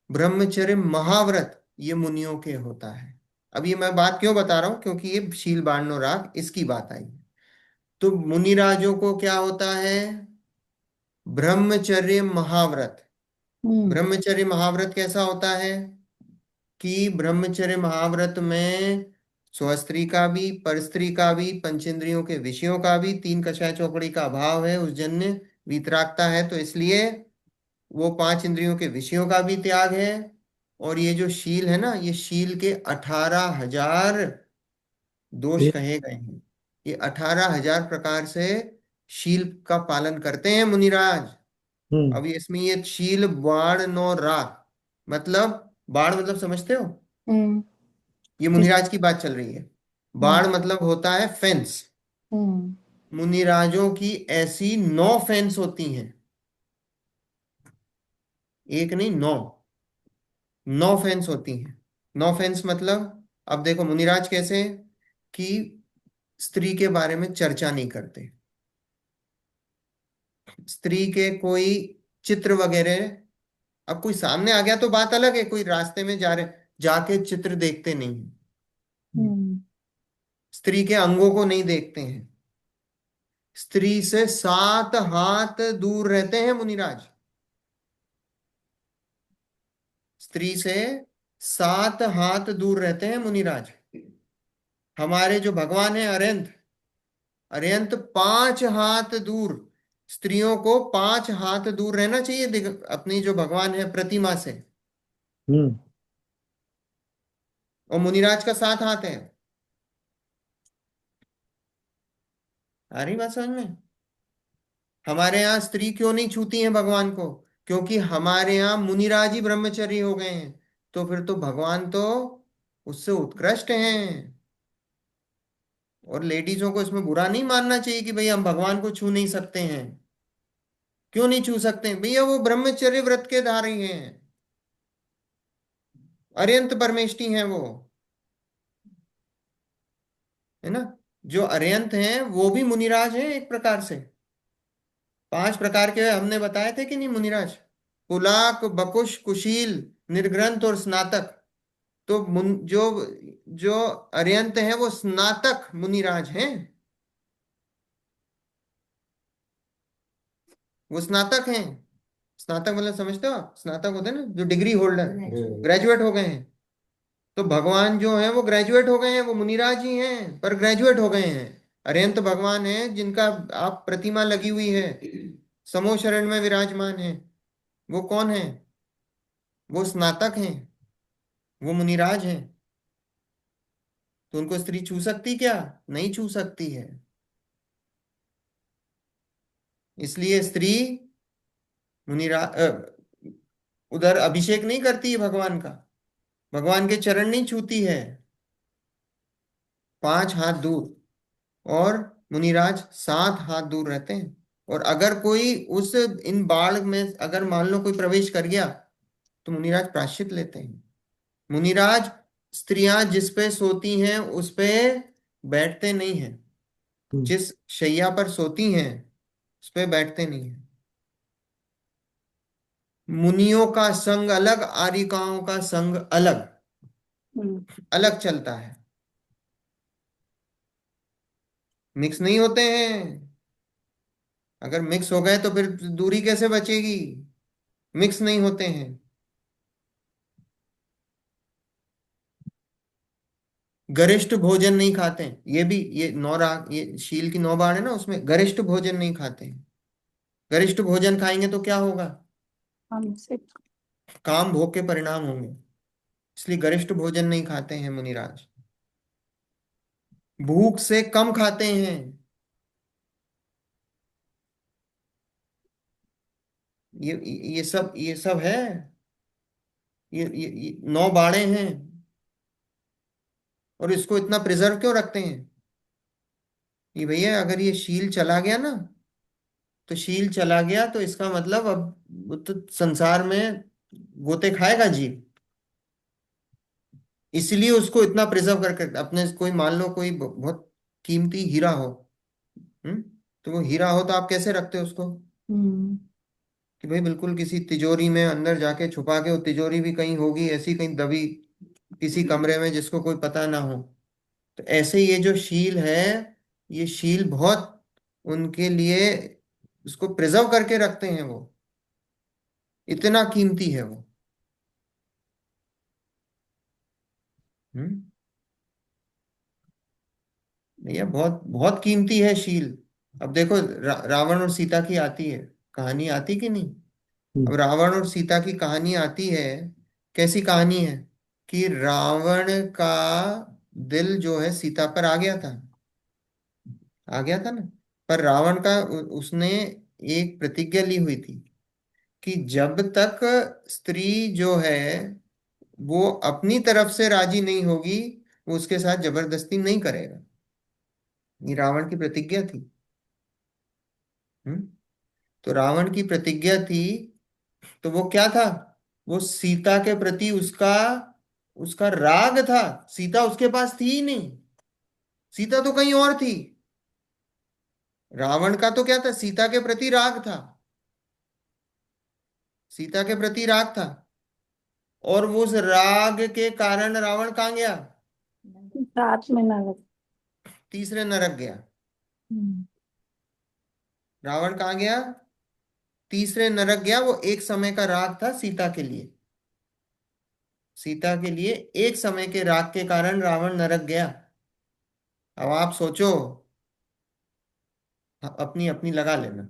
ब्रह्मचर्य महाव्रत, ये मुनियों के होता है। अब ये मैं बात क्यों बता रहा हूं, क्योंकि ये शील बाणो राग इसकी बात आई। तो मुनिराजों को क्या होता है? ब्रह्मचर्य महाव्रत। ब्रह्मचर्य महाव्रत कैसा होता है कि ब्रह्मचर्य महाव्रत में स्वस्त्री का भी, परस्त्री का भी, पंचेंद्रियों के विषयों का भी, तीन कषाय चौकड़ी का अभाव है, उस जन्य वीतरागता है, तो इसलिए वो पांच इंद्रियों के विषयों का भी त्याग है। और ये जो शील है ना, ये शील के 18,000 दोष कहे गए हैं। ये 18,000 प्रकार से शील का पालन करते हैं मुनिराज। अब इसमें ये शील बाण नो रा, मतलब बाण मतलब समझते हो? हम्म ये मुनिराज की बात चल रही है। हम्म बाण मतलब होता है फेंस। हम्म मुनिराजों की ऐसी 9 फेंस होती हैं, एक नहीं 9। 9 फेंस होती हैं। 9 फेंस मतलब, अब देखो मुनिराज कैसे कि स्त्री के बारे में चर्चा नहीं करते। स्त्री के कोई चित्र वगैरह, अब कोई सामने आ गया तो बात अलग है, कोई रास्ते में जा रहे जाके चित्र देखते नहीं। हम्म स्त्री के अंगों को नहीं देखते हैं, स्त्री से 7 हाथ दूर रहते हैं मुनिराज। स्त्री से 7 हाथ दूर रहते हैं मुनिराज। हमारे जो भगवान है अरिहंत, अरिहंत 5 हाथ दूर, स्त्रियों को 5 हाथ दूर रहना चाहिए अपनी जो भगवान है प्रतिमा से। हम्म। और मुनिराज का 7 हाथ है। आ रही बात समझ में? हमारे यहाँ स्त्री क्यों नहीं छूती है भगवान को? क्योंकि हमारे यहाँ मुनिराज ही ब्रह्मचारी हो गए हैं। तो फिर तो भगवान तो उससे उत्कृष्ट हैं। और लेडीजों को इसमें बुरा नहीं मानना चाहिए कि भाई हम भगवान को छू नहीं सकते हैं। क्यों नहीं छू सकते हैं भैया? वो ब्रह्मचर्य व्रत के धारी हैं, अरिहंत परमेष्टि हैं वो, है ना। जो अरिहंत हैं वो भी मुनिराज हैं एक प्रकार से। 5 प्रकार के हमने बताए थे कि नहीं मुनिराज? पुलाक, बकुश, कुशील, निर्ग्रंथ और स्नातक। तो जो जो अरिहंत हैं वो स्नातक मुनिराज हैं। वो स्नातक हैं। स्नातक मतलब समझते हो आप? स्नातक होते हैं ना जो डिग्री होल्डर, ग्रेजुएट हो गए हैं। तो भगवान जो है वो ग्रेजुएट हो गए हैं, वो मुनिराज ही हैं पर ग्रेजुएट हो गए हैं। अरिहंत भगवान है जिनका आप प्रतिमा लगी हुई है, समो शरण में विराजमान है। वो कौन है? वो स्नातक हैं, वो मुनिराज हैं। तो उनको स्त्री छू सकती क्या? नहीं छू सकती है। इसलिए स्त्री मुनिराज उधर अभिषेक नहीं करती है भगवान का, भगवान के चरण नहीं छूती है। 5 हाथ दूर। और मुनिराज 7 हाथ दूर रहते हैं। और अगर कोई उस इन बाढ़ में अगर मान लो कोई प्रवेश कर गया तो मुनिराज प्रायश्चित लेते हैं। मुनिराज स्त्रियां जिस पे सोती हैं उस पे बैठते नहीं हैं। जिस शैया पर सोती हैं उस पे बैठते नहीं हैं। मुनियों का संग अलग, आरिकाओं का संग अलग, अलग चलता है। मिक्स नहीं होते हैं। अगर मिक्स हो गए तो फिर दूरी कैसे बचेगी? मिक्स नहीं होते हैं। गरिष्ठ भोजन नहीं खाते हैं। ये भी ये 9 राग, ये शील की 9 बार है ना, उसमें गरिष्ठ भोजन नहीं खाते हैं। गरिष्ठ भोजन खाएंगे तो क्या होगा? हमसे काम भोग के परिणाम होंगे। इसलिए गरिष्ठ भोजन नहीं खाते हैं मुनिराज। भूख से कम खाते हैं। ये सब है। ये 9 बाड़े हैं। और इसको इतना प्रिजर्व क्यों रखते हैं? ये भैया अगर ये शील चला गया ना, तो शील चला गया तो इसका मतलब अब वो तो संसार में गोते खाएगा जीव। इसलिए उसको इतना प्रिजर्व करके अपने, कोई मान लो कोई बहुत कीमती हीरा हो, हम्म, तो वो हीरा हो तो आप कैसे रखते हो उसको? हम्म। कि भाई बिल्कुल किसी तिजोरी में अंदर जाके छुपा के, वो तिजोरी भी कहीं होगी ऐसी कहीं दबी किसी कमरे में जिसको कोई पता ना हो। तो ऐसे ये जो शील है, ये शील बहुत उनके लिए उसको प्रिजर्व करके रखते हैं। वो इतना कीमती है वो। हम्म। भैया बहुत बहुत कीमती है शील। अब देखो रावण और सीता की आती है कहानी, आती कि नहीं? अब रावण और सीता की कहानी आती है। कैसी कहानी है? कि रावण का दिल जो है सीता पर आ गया था, आ गया था ना। पर रावण का उसने एक प्रतिज्ञा ली हुई थी कि जब तक स्त्री जो है वो अपनी तरफ से राजी नहीं होगी, वो उसके साथ जबरदस्ती नहीं करेगा। ये रावण की प्रतिज्ञा थी। हम्म। तो रावण की प्रतिज्ञा थी। तो वो क्या था? वो सीता के प्रति उसका उसका राग था। सीता उसके पास थी ही नहीं, सीता तो कहीं और थी। रावण का तो क्या था? सीता के प्रति राग था, सीता के प्रति राग था। और वो उस राग के कारण रावण कहाँ गया? साथ में ना लग। तीसरे नरक गया। हम्म, रावण कहाँ गया? तीसरे नरक गया। वो एक समय का राग था सीता के लिए। सीता के लिए एक समय के राग के कारण रावण नरक गया। अब आप सोचो, अपनी अपनी लगा लेना।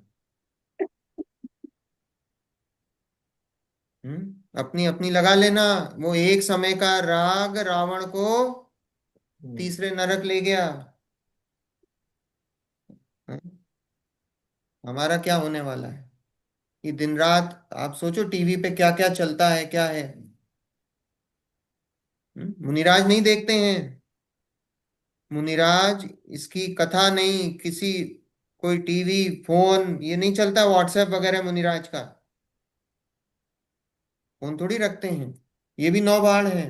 अपनी अपनी लगा लेना। वो एक समय का राग रावण को तीसरे नरक ले गया। हम्म, हमारा क्या होने वाला है? कि दिन रात आप सोचो टीवी पे क्या क्या चलता है, क्या है। मुनिराज नहीं देखते हैं। मुनिराज इसकी कथा नहीं, किसी कोई टीवी फोन ये नहीं चलता, व्हाट्सएप वगैरह मुनिराज का फोन थोड़ी रखते हैं। ये भी नौ बाण है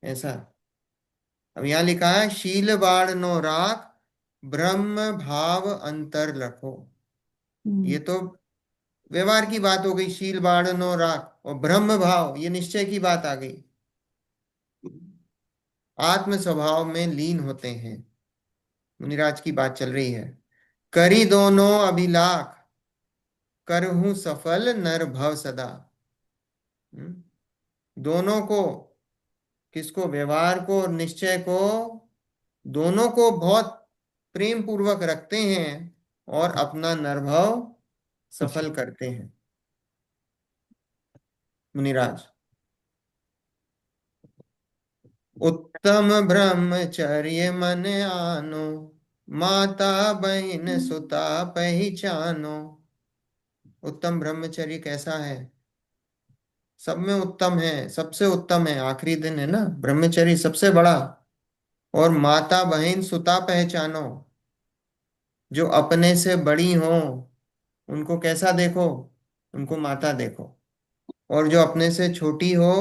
ऐसा। अब यहाँ लिखा है शील बाण नो राख, ब्रह्म भाव अंतर रखो। ये तो व्यवहार की बात हो गई, शील बाण नो राख, और ब्रह्म भाव ये निश्चय की बात आ गई। आत्म स्वभाव में लीन होते हैं, मुनिराज की बात चल रही है। करी दोनों अभिलाख, करहूं सफल नर भव सदा। हम्म, दोनों को, किसको? व्यवहार को और निश्चय को, दोनों को बहुत प्रेम पूर्वक रखते हैं और अपना नरभव सफल करते हैं मुनिराज। उत्तम ब्रह्मचर्य मन आनो, माता बहन सुता पहचानो। उत्तम ब्रह्मचर्य कैसा है? सब में उत्तम है, सबसे उत्तम है। आखिरी दिन है ना, ब्रह्मचर्य सबसे बड़ा। और माता बहन सुता पहचानो, जो अपने से बड़ी हो उनको कैसा देखो? उनको माता देखो। और जो अपने से छोटी हो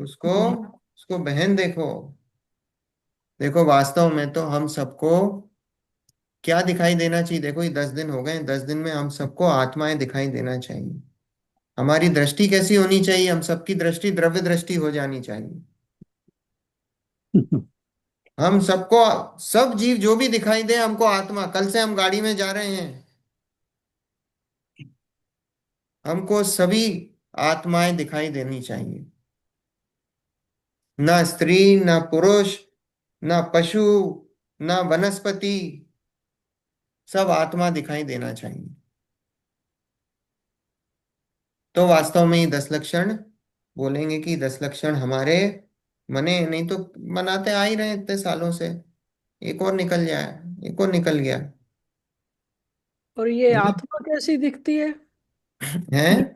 उसको उसको बहन देखो। देखो वास्तव में तो हम सबको क्या दिखाई देना चाहिए? देखो ये 10 दिन हो गए, 10 दिन में हम सबको आत्माएं दिखाई देना चाहिए। हमारी दृष्टि कैसी होनी चाहिए? हम सबकी दृष्टि द्रव्य दृष्टि हो जानी चाहिए। हम सबको, सब जीव जो भी दिखाई दे हमको आत्मा। कल से हम गाड़ी में जा रहे हैं, हमको सभी आत्माएं दिखाई देनी चाहिए। न स्त्री, न पुरुष, न पशु, न वनस्पति, सब आत्मा दिखाई देना चाहिए। तो वास्तव में ये 10 लक्षण बोलेंगे कि 10 लक्षण हमारे मने, नहीं तो मनाते आ ही रहे इतने सालों से। एक और निकल जाए, एक और निकल गया। और ये मतलब आत्मा कैसी दिखती है? है।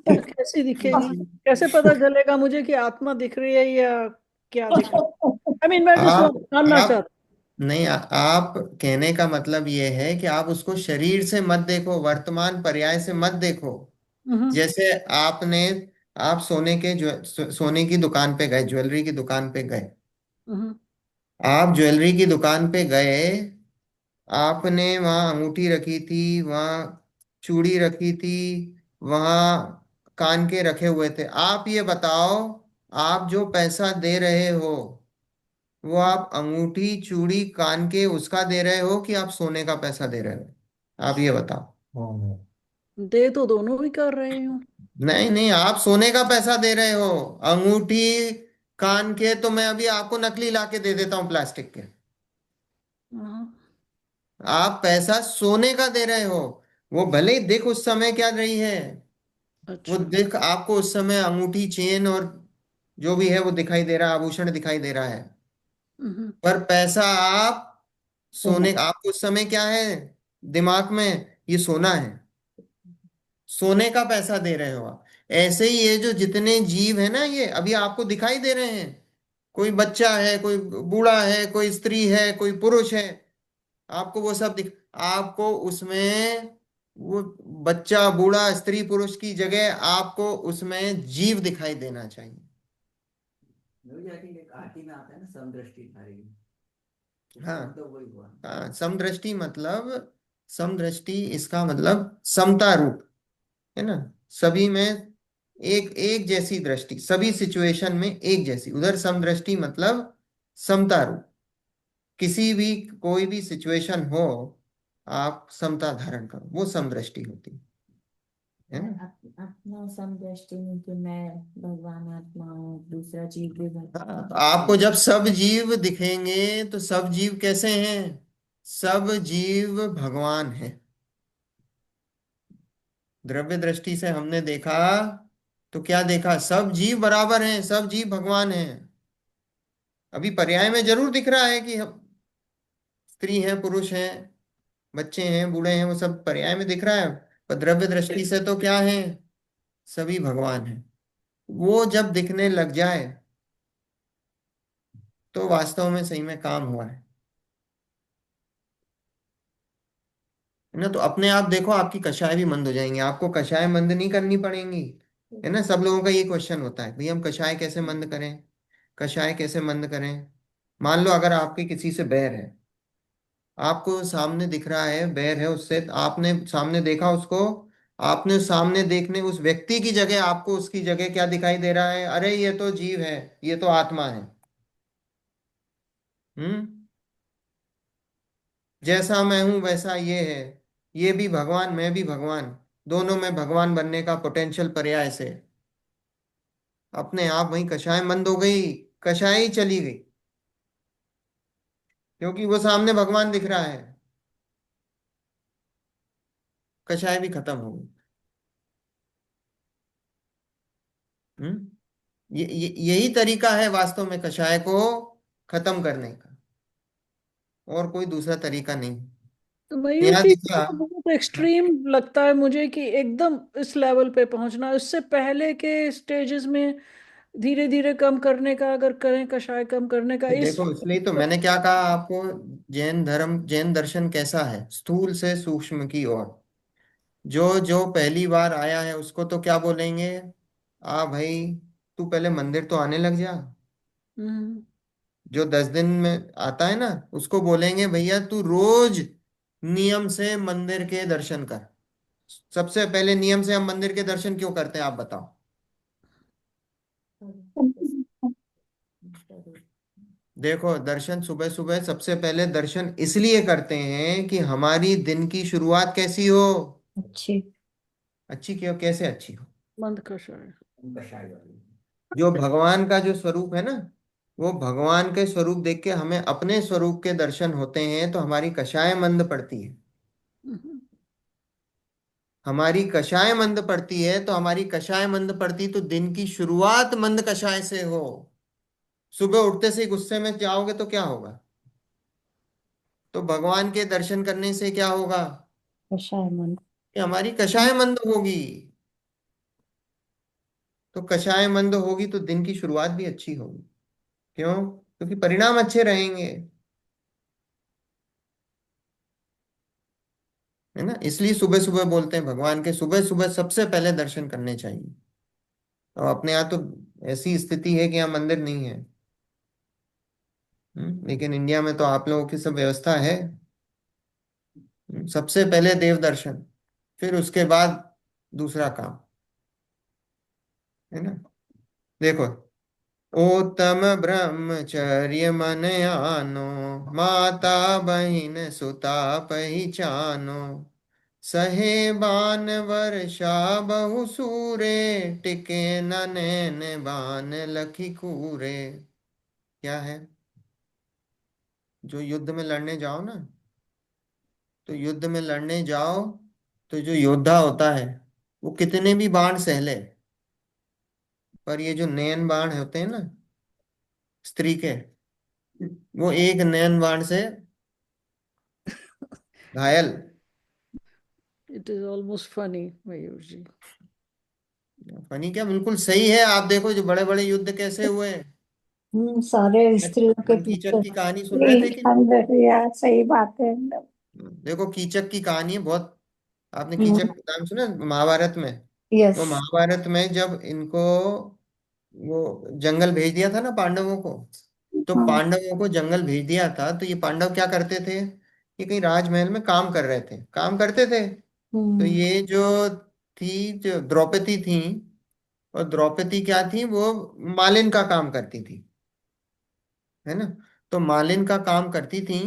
कैसी दिखेगी? कैसे पता चलेगा मुझे कि आत्मा दिख रही है या क्या दिख रहा है? आई मीन मैं जस्ट जानना आप चाहता नहीं, आप कहने का मतलब ये है कि आप उसको शरीर से मत देखो, वर्तमान पर्याय से मत देखो। हूँ। जैसे आपने, आप सोने की दुकान पे गए, ज्वेलरी की दुकान पे गए। हम्म। आप ज्वेलरी की दुकान पे गए, आपने वहां अंगूठी रखी थी, वहां चूड़ी रखी थी, वहां कान के रखे हुए थे। आप ये बताओ, आप जो पैसा दे रहे हो वो आप अंगूठी चूड़ी कान के उसका दे रहे हो कि आप सोने का पैसा दे रहे हो? आप ये बताओ। दे तो दोनों ही कर रहे हूँ। नहीं नहीं, आप सोने का पैसा दे रहे हो। अंगूठी कान के तो मैं अभी आपको नकली लाके दे देता हूँ प्लास्टिक के। हाँ। आप पैसा सोने का दे रहे हो। वो भले ही दिख उस समय क्या रही है, वो अच्छा। दिख आपको उस समय अंगूठी चेन और जो भी है वो दिखाई दे रहा है, आभूषण दिखाई दे रहा है। हम्म। पर पैसा आप सोने, आपको उस समय क्या है दिमाग में? ये सोना है, सोने का पैसा दे रहे हो आप। ऐसे ही ये जो जितने जीव है ना, ये अभी आपको दिखाई दे रहे हैं। कोई बच्चा है, कोई बूढ़ा है, कोई स्त्री है, कोई पुरुष है, आपको वो सब आपको उसमें वो बच्चा बूढ़ा स्त्री पुरुष की जगह आपको उसमें जीव दिखाई देना चाहिए। एक आरती में आता है ना, समदृष्टि धारी, उसका हाँ मतलब वही हुआ। हाँ, समदृष्टि मतलब, समदृष्टि इसका मतलब समता रूप है ना, सभी में एक एक जैसी दृष्टि, सभी सिचुएशन में एक जैसी। उधर समदृष्टि मतलब समता रूप, किसी भी कोई भी सिचुएशन हो, आप समता धारण करो, वो समदृष्टि होती है ना। अपना समदृष्टि में कि मैं भगवान आत्मा हूँ, दूसरा जीव भी हाँ, भगवान तो आत्मा आपको है। जब सब जीव दिखेंगे तो सब जीव कैसे हैं? सब जीव भगवान हैं। द्रव्य दृष्टि से हमने देखा तो क्या देखा? सब जीव बराबर हैं, सब जीव भगवान हैं। अभी पर्याय में जरूर दिख रहा है कि हम स्त्री हैं, पुरुष हैं, बच्चे हैं, बूढ़े हैं, वो सब पर्याय में दिख रहा है। पर द्रव्य दृष्टि से तो क्या है? सभी भगवान हैं। वो जब दिखने लग जाए तो वास्तव में सही में काम हुआ है ना। तो अपने आप देखो, आपकी कषाय भी मंद हो जाएंगे, आपको कषाय मंद नहीं करनी पड़ेंगी, है ना। सब लोगों का ये क्वेश्चन होता है, भाई हम कषाय कैसे मंद करें, कषाय कैसे मंद करें। मान लो अगर आपके किसी से बैर है, आपको सामने दिख रहा है बैर है उससे, आपने सामने देखा उसको, आपने सामने देखने उस व्यक्ति की जगह आपको उसकी जगह क्या दिखाई दे रहा है? अरे ये तो जीव है, ये तो आत्मा है। हम्म। जैसा मैं हूं वैसा ये है, ये भी भगवान, मैं भी भगवान, दोनों में भगवान बनने का पोटेंशियल पर्याय से अपने आप वही कषाय मंद हो गई, कषाय ही चली गई, क्योंकि वो सामने भगवान दिख रहा है, कषाय भी खत्म हो गई। यही तरीका है वास्तव में कषाय को खत्म करने का, और कोई दूसरा तरीका नहीं। मयूर यहाँ जी, ये दिखा। तो बहुत एक्सट्रीम लगता है मुझे कि एकदम इस लेवल पे पहुंचना। इससे पहले के स्टेजेस में धीरे धीरे कम करने का अगर करें, कषाय कम करने का तो इस। देखो, इसलिए तो मैंने क्या कहा आपको, जैन धर्म, जैन दर्शन कैसा है? स्थूल से सूक्ष्म की ओर। जो जो पहली बार आया है उसको तो क्या बोलेंगे? आ भाई, तू पहले मंदिर तो आने लग जा। हम्म। जो 10 दिन में आता है ना, उसको बोलेंगे भैया तू रोज नियम से मंदिर के दर्शन कर। सबसे पहले नियम से हम मंदिर के दर्शन क्यों करते हैं, आप बताओ। देखो, दर्शन सुबह सुबह सबसे पहले दर्शन इसलिए करते हैं कि हमारी दिन की शुरुआत कैसी हो? अच्छी। अच्छी क्यों, कैसे अच्छी हो? मंद कषाय। कषाय वाली। जो भगवान का जो स्वरूप है ना, वो भगवान के स्वरूप देख के हमें अपने स्वरूप के दर्शन होते हैं, तो हमारी कषाय मंद पड़ती है। हम्म। हमारी कषाय मंद पड़ती है, तो हमारी कषाय मंद पड़ती तो दिन की शुरुआत मंद कषाय से हो। सुबह उठते से ही गुस्से में जाओगे तो क्या होगा? तो भगवान के दर्शन करने से क्या होगा? कषाय मन। कि हमारी कषाय मंद होगी। तो कषाय मंद होगी तो दिन की शुरुआत भी अच्छी होगी। क्यों? क्योंकि परिणाम अच्छे रहेंगे, है ना। इसलिए सुबह सुबह बोलते हैं भगवान के सुबह सुबह सबसे पहले दर्शन करने चाहिए। और अपने यहाँ तो ऐसी स्थिति है कि यहाँ मंदिर नहीं है। लेकिन इंडिया में तो आप लोगों की सब व्यवस्था है। सबसे पहले देव दर्शन, फिर उसके बाद दूसरा काम, है ना। देखो, उत्तम ब्रह्मचर्य मन आनो, माता बहिन सुता पहिचानो, सहे बान वर्षा बहु सूरे, टिके न नैन बान लखी कूरे। क्या है? जो युद्ध में लड़ने जाओ ना, तो युद्ध में लड़ने जाओ तो जो योद्धा होता है वो कितने भी बाण सह ले, पर ये जो नैन बाण होते हैं ना स्त्री के, वो एक नैन बाण से घायल। It is almost funny Mayur ji. Funny क्या, बिल्कुल सही है। आप देखो जो बड़े बड़े युद्ध कैसे हुए। सारे स्त्रियों के हम कीचक पीछे। की कहानी सुन रहे थे कि नहीं? यार सही बात है। देखो, कीचक की कहानी है बहुत। आपने कीचक हम्म। का नाम सुना महाभारत में? यस। वो महाभारत में जब इनको वो जंगल भेज दिया था ना पांडवों को, तो हाँ। पांडवों को जंगल भेज दिया था, तो ये पांडव क्या करते थे? ये कहीं राजमहल में काम कर रहे थे, काम करते थे। तो हम्म। ये जो थी, जो द्रौपदी थी, और द्रौपदी क्या थी, वो मालिन का काम करती थी, है ना। तो मालिन का काम करती थी,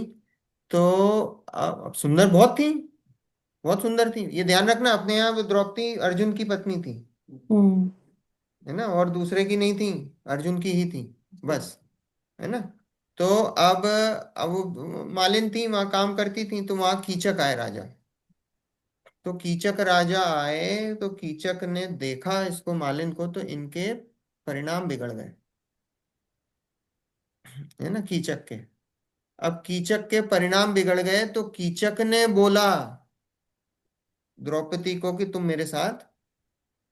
तो अब सुंदर बहुत थी, बहुत सुंदर थी। ये ध्यान रखना, अपने यहाँ वो द्रौपदी अर्जुन की पत्नी थी, हम्म है ना, और दूसरे की नहीं थी, अर्जुन की ही थी बस, है ना। तो अब वो मालिन थी, वहां काम करती थी, तो वहां कीचक आए राजा। तो कीचक राजा आए, तो कीचक ने देखा इसको, मालिन को, तो इनके परिणाम बिगड़ गए, है ना, कीचक के। अब कीचक के परिणाम बिगड़ गए, तो कीचक ने बोला द्रौपदी को कि तुम मेरे साथ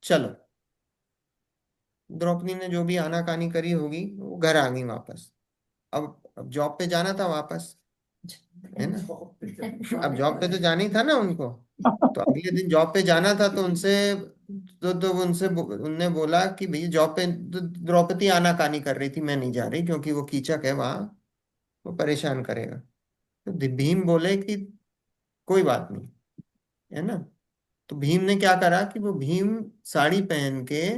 चलो। द्रौपदी ने जो भी आनाकानी करी होगी, वो घर आ गई वापस। अब जॉब पे जाना था वापस, है ना। अब जॉब पे तो जाना ही था ना उनको, तो अगले दिन जॉब पे जाना था, तो उनसे तो उनने बोला कि भैया जॉब पे, तो द्रौपदी आनाकानी कर रही थी, मैं नहीं जा रही क्योंकि वो कीचक है वहां, वो परेशान करेगा। तो भीम बोले कि कोई बात नहीं, है ना। तो भीम ने क्या करा कि वो भीम साड़ी पहन के,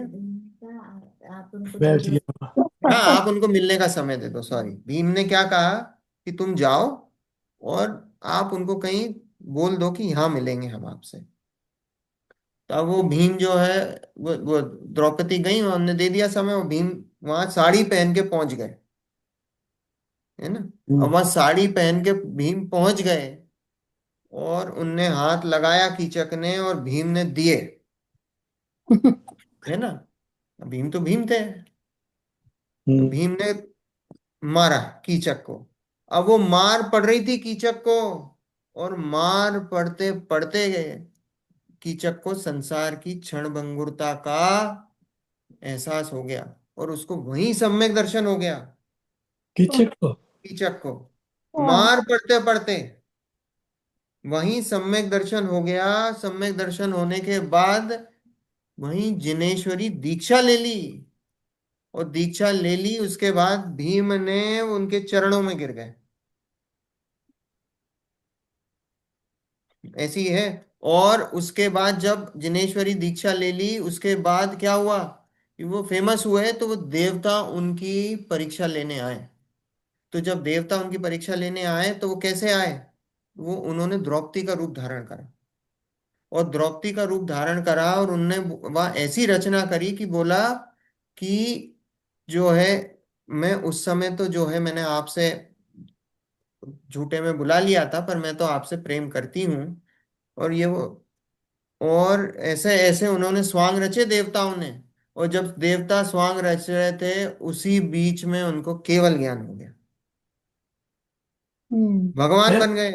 आप उनको बैठ थोड़ा गया। हाँ आप उनको मिलने का समय दे दो, सॉरी, भीम ने क्या कहा कि तुम जाओ और आप उनको कहीं बोल दो कि यहाँ मिलेंगे हम आपसे। तो अब वो भीम जो है, वो द्रौपदी गई, उन्होंने दे दिया समय, वो भीम वहां साड़ी पहन के पहुंच गए, है ना। अब वहां साड़ी पहन के भीम पहुंच गए, और उनने हाथ लगाया कीचक ने, और भीम ने दिए, है ना। भीम तो भीम थे, तो हम्म। भीम ने मारा कीचक को। अब वो मार पड़ रही थी कीचक को, और मार पड़ते पड़ते गए कीचक को संसार की क्षणभंगुरता का एहसास हो गया, और उसको वहीं सम्यक दर्शन हो गया, कीचक को। कीचक को मार पड़ते पड़ते वहीं सम्यक दर्शन हो गया। सम्यक दर्शन होने के बाद वहीं जिनेश्वरी दीक्षा ले ली, और दीक्षा ले ली, उसके बाद भीम ने उनके चरणों में गिर गए, ऐसी है। और उसके बाद जब जिनेश्वरी दीक्षा ले ली, उसके बाद क्या हुआ कि वो फेमस हुए, तो वो देवता उनकी परीक्षा लेने आए। तो जब देवता उनकी परीक्षा लेने आए, तो वो कैसे आए, वो उन्होंने द्रौपदी का रूप धारण करा, और द्रौपदी का रूप धारण करा, और उनने वह ऐसी रचना करी कि बोला कि जो है, मैं उस समय तो जो है मैंने आपसे झूठे में बुला लिया था, पर मैं तो आपसे प्रेम करती हूँ। और ये वो, और ऐसे ऐसे उन्होंने स्वांग रचे देवताओं ने, और जब देवता स्वांग रच रहे थे, उसी बीच में उनको केवल ज्ञान हो गया, हम्म भगवान है? बन गए।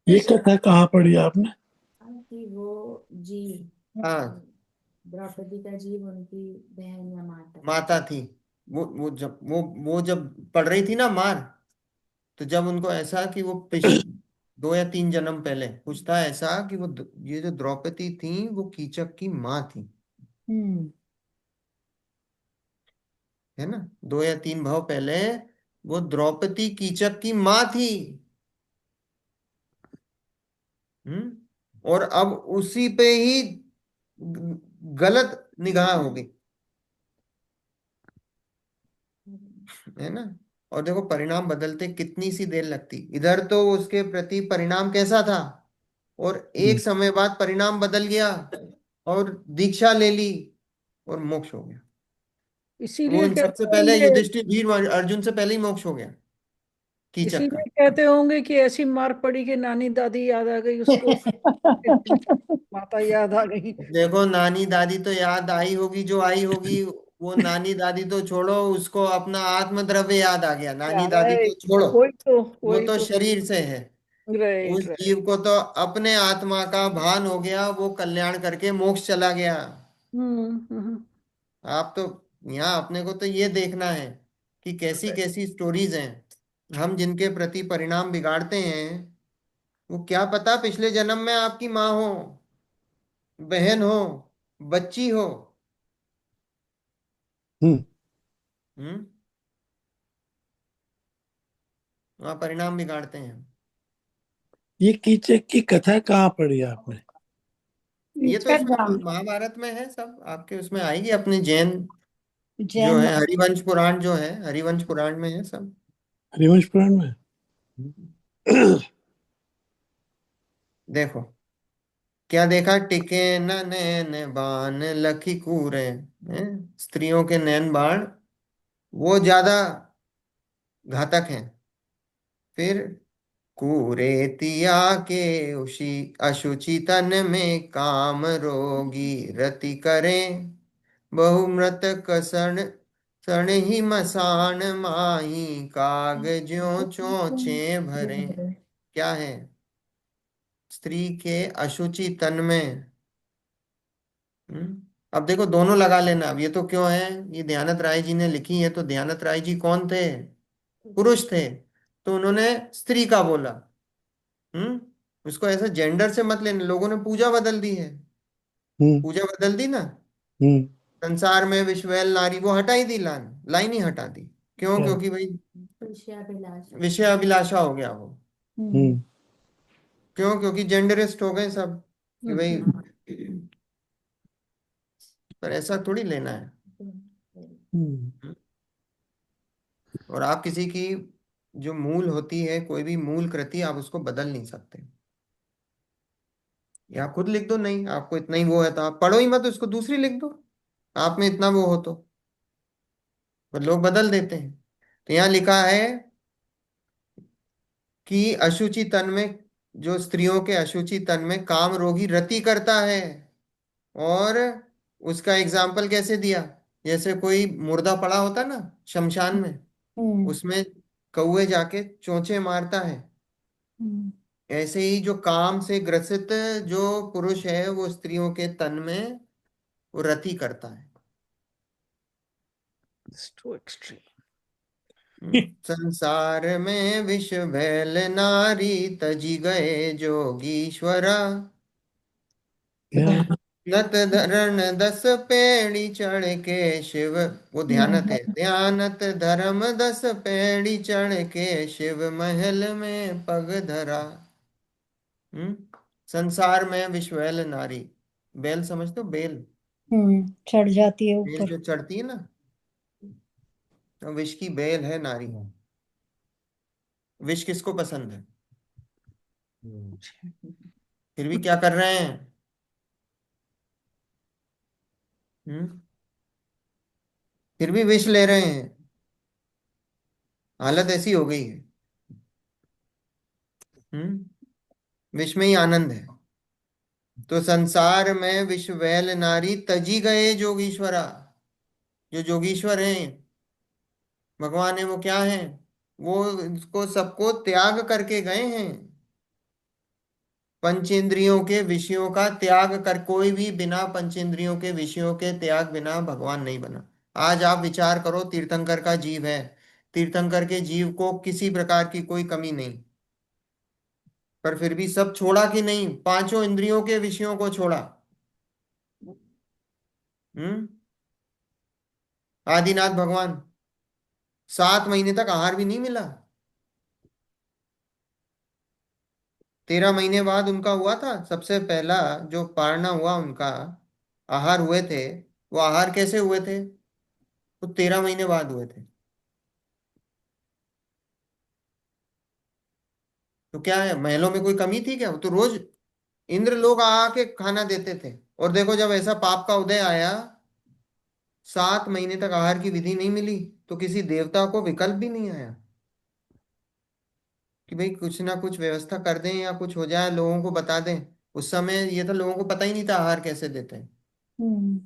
ये कथा कहाँ पढ़ी आपने? कि वो जीव, हाँ, द्रौपदी का जीव उनकी बहन या माता। माता थी। वो जब पढ़ रही थी ना मार, तो जब उनको ऐसा कि वो 2 या 3 जन्म पहले कुछ था ऐसा कि ये जो द्रौपदी थी, वो कीचक की माँ थी, हम्म है ना। 2 या 3 भाव पहले वो द्रौपदी कीचक की माँ थी। और अब उसी पे ही गलत निगाह हो गई, है ना। और देखो परिणाम बदलते कितनी सी देर लगती, इधर तो उसके प्रति परिणाम कैसा था, और एक समय बाद परिणाम बदल गया, और दीक्षा ले ली, और मोक्ष हो गया। वो इसीलिए इन सबसे कहते पहले होंगे, युधिष्ठिर वीर अर्जुन से पहले ही मोक्ष हो गया कीचक का। इसीलिए कहते होंगे कि ऐसी मार पड़ी कि नानी दादी याद आ गई उसको, माता याद आ गई। देखो नानी दादी तो याद आई होगी, जो आई होगी, वो नानी दादी तो छोड़ो, उसको अपना आत्मद्रव्य याद आ गया, नानी दादी तो राइट, छोड़ो, वही तो, वो वही तो तो। शरीर से है। राइट, उस राइट। जीव को तो अपने आत्मा का भान हो गया, वो कल्याण करके मोक्ष चला गया। हम्म। आप तो यहाँ अपने को तो ये देखना है कि कैसी कैसी स्टोरीज हैं, हम जिनके प्रति परिणाम बिगाड़ते हैं, वो क्या पता पिछले जन्म में आपकी माँ हो, बहन हो, बच्ची हो। हम्म। हम्म, वहाँ परिणाम बिगाड़ते हैं। ये कीचक की कथा कहाँ पढ़ी आपने? ये तो इसमें अक्षरधाम। महाभारत में है, सब आपके उसमें आएगी, अपने जैन जो जैन है हरिवंश पुराण जो है, हरिवंश पुराण में है सब। हरिवंश पुराण में। देखो क्या देखा, टिके न नैन बाण लखी कूरे, हैं? स्त्रियों के नैन बाण वो ज्यादा घातक हैं। फिर कुरेतिया के उशी अशुचि तन में काम रोगी रति करें, बहुमृत कसण सण ही मसान माही कागजों चोचे भरे। क्या है, स्त्री के अशुचि तन में। अब देखो दोनों लगा लेना। अब ये तो क्यों है, ये दयानंद राय जी ने लिखी है, तो दयानंद राय जी कौन थे, पुरुष थे, तो उन्होंने स्त्री का बोला। हम्म उसको ऐसा जेंडर से मत लेना, लोगों ने पूजा बदल दी है, हम्म। पूजा बदल दी ना। हम्म। संसार में विश्वैल नारी वो हटा ही दी, लाइन ही हटा दी। क्यों, क्या? क्योंकि भाई विषयाभिलाष। विषय अभिलाषा हो गया वो। हम्म। क्यों, क्योंकि जेंडरिस्ट हो गए सब कि भाई, पर ऐसा थोड़ी लेना है। हम्म। और आप किसी की जो मूल होती है, कोई भी मूल कृति आप उसको बदल नहीं सकते। या आप खुद लिख दो, नहीं आपको इतना ही वो है तो आप पढ़ो ही मत, उसको दूसरी लिख दो, आप में इतना वो हो तो। पर लोग बदल देते हैं। तो यहाँ लिखा है कि अशुचि तन में, जो स्त्रियों के अशुचि तन में काम रोगी रति करता है। और उसका एग्जाम्पल कैसे दिया, जैसे कोई मुर्दा पड़ा होता ना शमशान में, हम्म। उसमें कौवे जाके चोंचे मारता है। हम्म। ऐसे ही जो काम से ग्रसित जो पुरुष है वो स्त्रियों के तन में वो रति करता है। It's too extreme. संसार में विष भैल नारी तजी गए जोगीश्वरा, क्या? नत धरण दस पेड़ी चढ़ के शिव, वो ध्यानत है, ध्यानत धर्म दस पेड़ी चढ़ के शिव महल में पग धरा। हम्म संसार में विश्वैल नारी, बेल समझते हो, बेल, चढ़ जाती है बेल ऊपर। जो चढ़ती है ना, तो विष की बेल है नारी। विष किसको पसंद है, फिर भी क्या कर रहे हैं। हम्म फिर भी विष ले रहे हैं, हालत ऐसी हो गई है। विष में ही आनंद है। तो संसार में विष वैल नारी तजी गए जोगीश्वरा, जो जोगीश्वर हैं, भगवान है, वो क्या है, वो इसको सबको त्याग करके गए हैं। पंचेंद्रियों के विषयों का त्याग कर, कोई भी बिना पंचेंद्रियों के विषयों के त्याग बिना भगवान नहीं बना। आज आप विचार करो, तीर्थंकर का जीव है, तीर्थंकर के जीव को किसी प्रकार की कोई कमी नहीं, पर फिर भी सब छोड़ा कि नहीं, पांचों इंद्रियों के विषयों को छोड़ा। हम्म आदिनाथ भगवान 7 महीने तक आहार भी नहीं मिला। 13 महीने बाद उनका हुआ था सबसे पहला जो पारना हुआ उनका, आहार हुए थे। वो आहार कैसे हुए थे, वो 13 महीने बाद हुए थे। तो क्या है, महलों में कोई कमी थी क्या, वो तो रोज इंद्र लोग आके खाना देते थे। और देखो जब ऐसा पाप का उदय आया, 7 महीने तक आहार की विधि नहीं मिली, तो किसी देवता को विकल्प भी नहीं आया कि भाई कुछ ना कुछ व्यवस्था कर दें या कुछ हो जाए, लोगों को बता दें। उस समय ये तो लोगों को पता ही नहीं था आहार कैसे देते हैं। हम्म।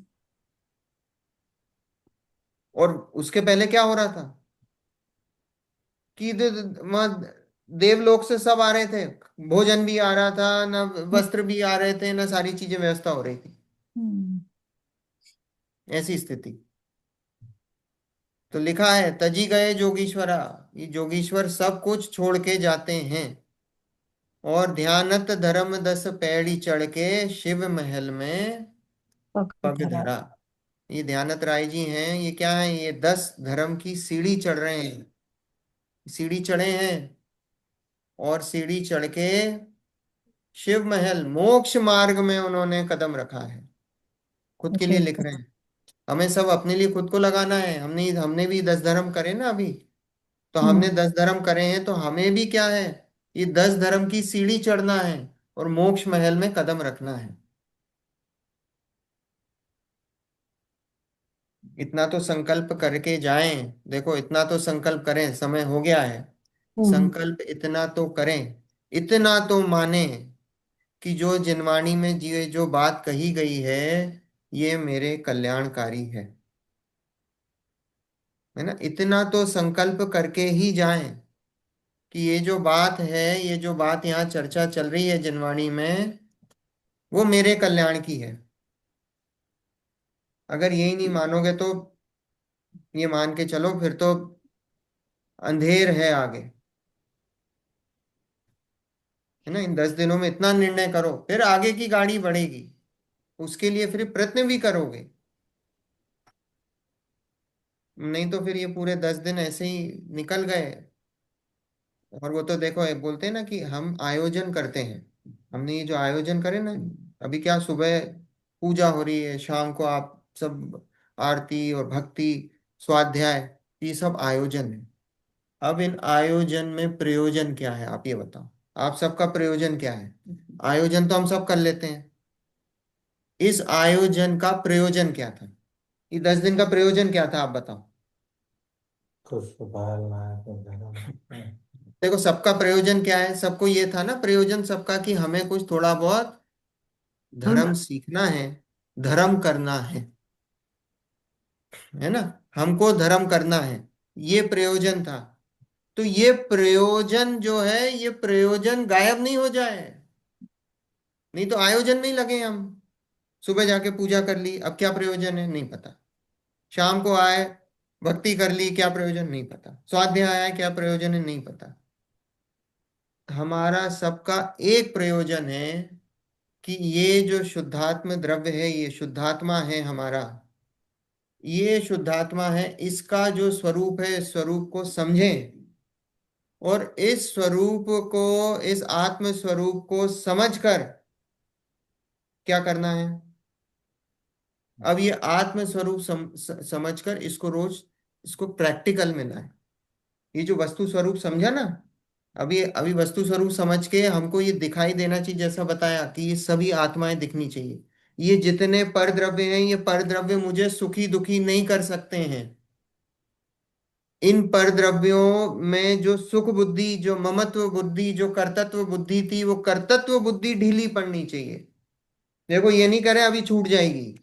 और उसके पहले क्या हो रहा था कि देवलोक से सब आ रहे थे, भोजन भी आ रहा था, न वस्त्र भी आ रहे थे, न सारी चीजें व्यवस्था हो रही थी। हम्म। ऐसी स्थिति। तो लिखा है तजी गए जोगीश्वरा, ये जोगीश्वर सब कुछ छोड़ के जाते हैं और ध्यानत धर्म दस पैड़ी चढ़ के शिव महल में पग पग धरा। धरा। ये ध्यानत राय जी हैं, ये क्या है, ये 10 धर्म की सीढ़ी चढ़ रहे हैं, सीढ़ी चढ़े हैं। और सीढ़ी चढ़ के शिव महल मोक्ष मार्ग में उन्होंने कदम रखा है। खुद के लिए ठीक लिख है। रहे हैं। हमें सब अपने लिए खुद को लगाना है। हमने हमने भी 10 धर्म करे ना अभी। तो हमने हम्म 10 धर्म करे हैं, तो हमें भी क्या है, ये 10 धर्म की सीढ़ी चढ़ना है और मोक्ष महल में कदम रखना है। इतना तो संकल्प करके जाएं। देखो, इतना तो संकल्प करें, समय हो गया है। हम्म संकल्प इतना तो करें, इतना तो माने कि जो जिनवाणी में जो बात कही गई है, ये मेरे कल्याणकारी है ना। इतना तो संकल्प करके ही जाएं कि ये जो बात है, ये जो बात यहाँ चर्चा चल रही है जिनवाणी में, वो मेरे कल्याण की है। अगर यही नहीं मानोगे तो ये मान के चलो, फिर तो अंधेर है आगे, है ना। इन 10 दिनों में इतना निर्णय करो, फिर आगे की गाड़ी बढ़ेगी। उसके लिए फिर प्रयत्न भी करोगे, नहीं तो फिर ये पूरे 10 दिन ऐसे ही निकल गए। और वो तो देखो, ये बोलते हैं ना कि हम आयोजन करते हैं। हमने ये जो आयोजन करे ना, अभी क्या सुबह पूजा हो रही है, शाम को आप सब आरती और भक्ति, स्वाध्याय, ये सब आयोजन है। अब इन आयोजन में प्रयोजन क्या है, आप ये बताओ। आप सबका प्रयोजन क्या है? आयोजन तो हम सब कर लेते हैं। इस आयोजन का प्रयोजन क्या था? ये 10 दिन का प्रयोजन क्या था, आप बताओ। कुछ पालना है तो धर्म। देखो, सबका प्रयोजन क्या है? सबको ये था ना प्रयोजन सबका, कि हमें कुछ थोड़ा बहुत हम धर्म सीखना है, धर्म करना है ना। हमको धर्म करना है, ये प्रयोजन था। तो ये प्रयोजन जो है, ये प्रयोजन गायब नहीं हो जाए। नहीं तो आयोजन में ही लगे हम। सुबह जाके पूजा कर ली, अब क्या प्रयोजन है नहीं पता। शाम को आए, भक्ति कर ली, क्या प्रयोजन नहीं पता। स्वाध्याय आया, क्या प्रयोजन है नहीं पता। हमारा सबका एक प्रयोजन है कि ये जो शुद्धात्म द्रव्य है, ये शुद्धात्मा है हमारा, ये शुद्धात्मा है, इसका जो स्वरूप है, इस स्वरूप को समझें। और इस स्वरूप को, इस आत्म स्वरूप को समझकर क्या करना है? अब ये आत्म स्वरूप समझकर इसको रोज, इसको प्रैक्टिकल में लाए। ये जो वस्तु स्वरूप समझा ना, अभी अभी वस्तु स्वरूप समझ के हमको ये दिखाई देना चाहिए, जैसा बताया कि ये सभी आत्माएं दिखनी चाहिए। ये जितने पर द्रव्य हैं, ये पर द्रव्य मुझे सुखी दुखी नहीं कर सकते हैं। इन पर द्रव्यों में जो सुख बुद्धि, जो ममत्व बुद्धि, जो कर्तत्व बुद्धि थी, वो कर्तत्व बुद्धि ढीली पड़नी चाहिए। देखो, ये नहीं करे अभी छूट जाएगी,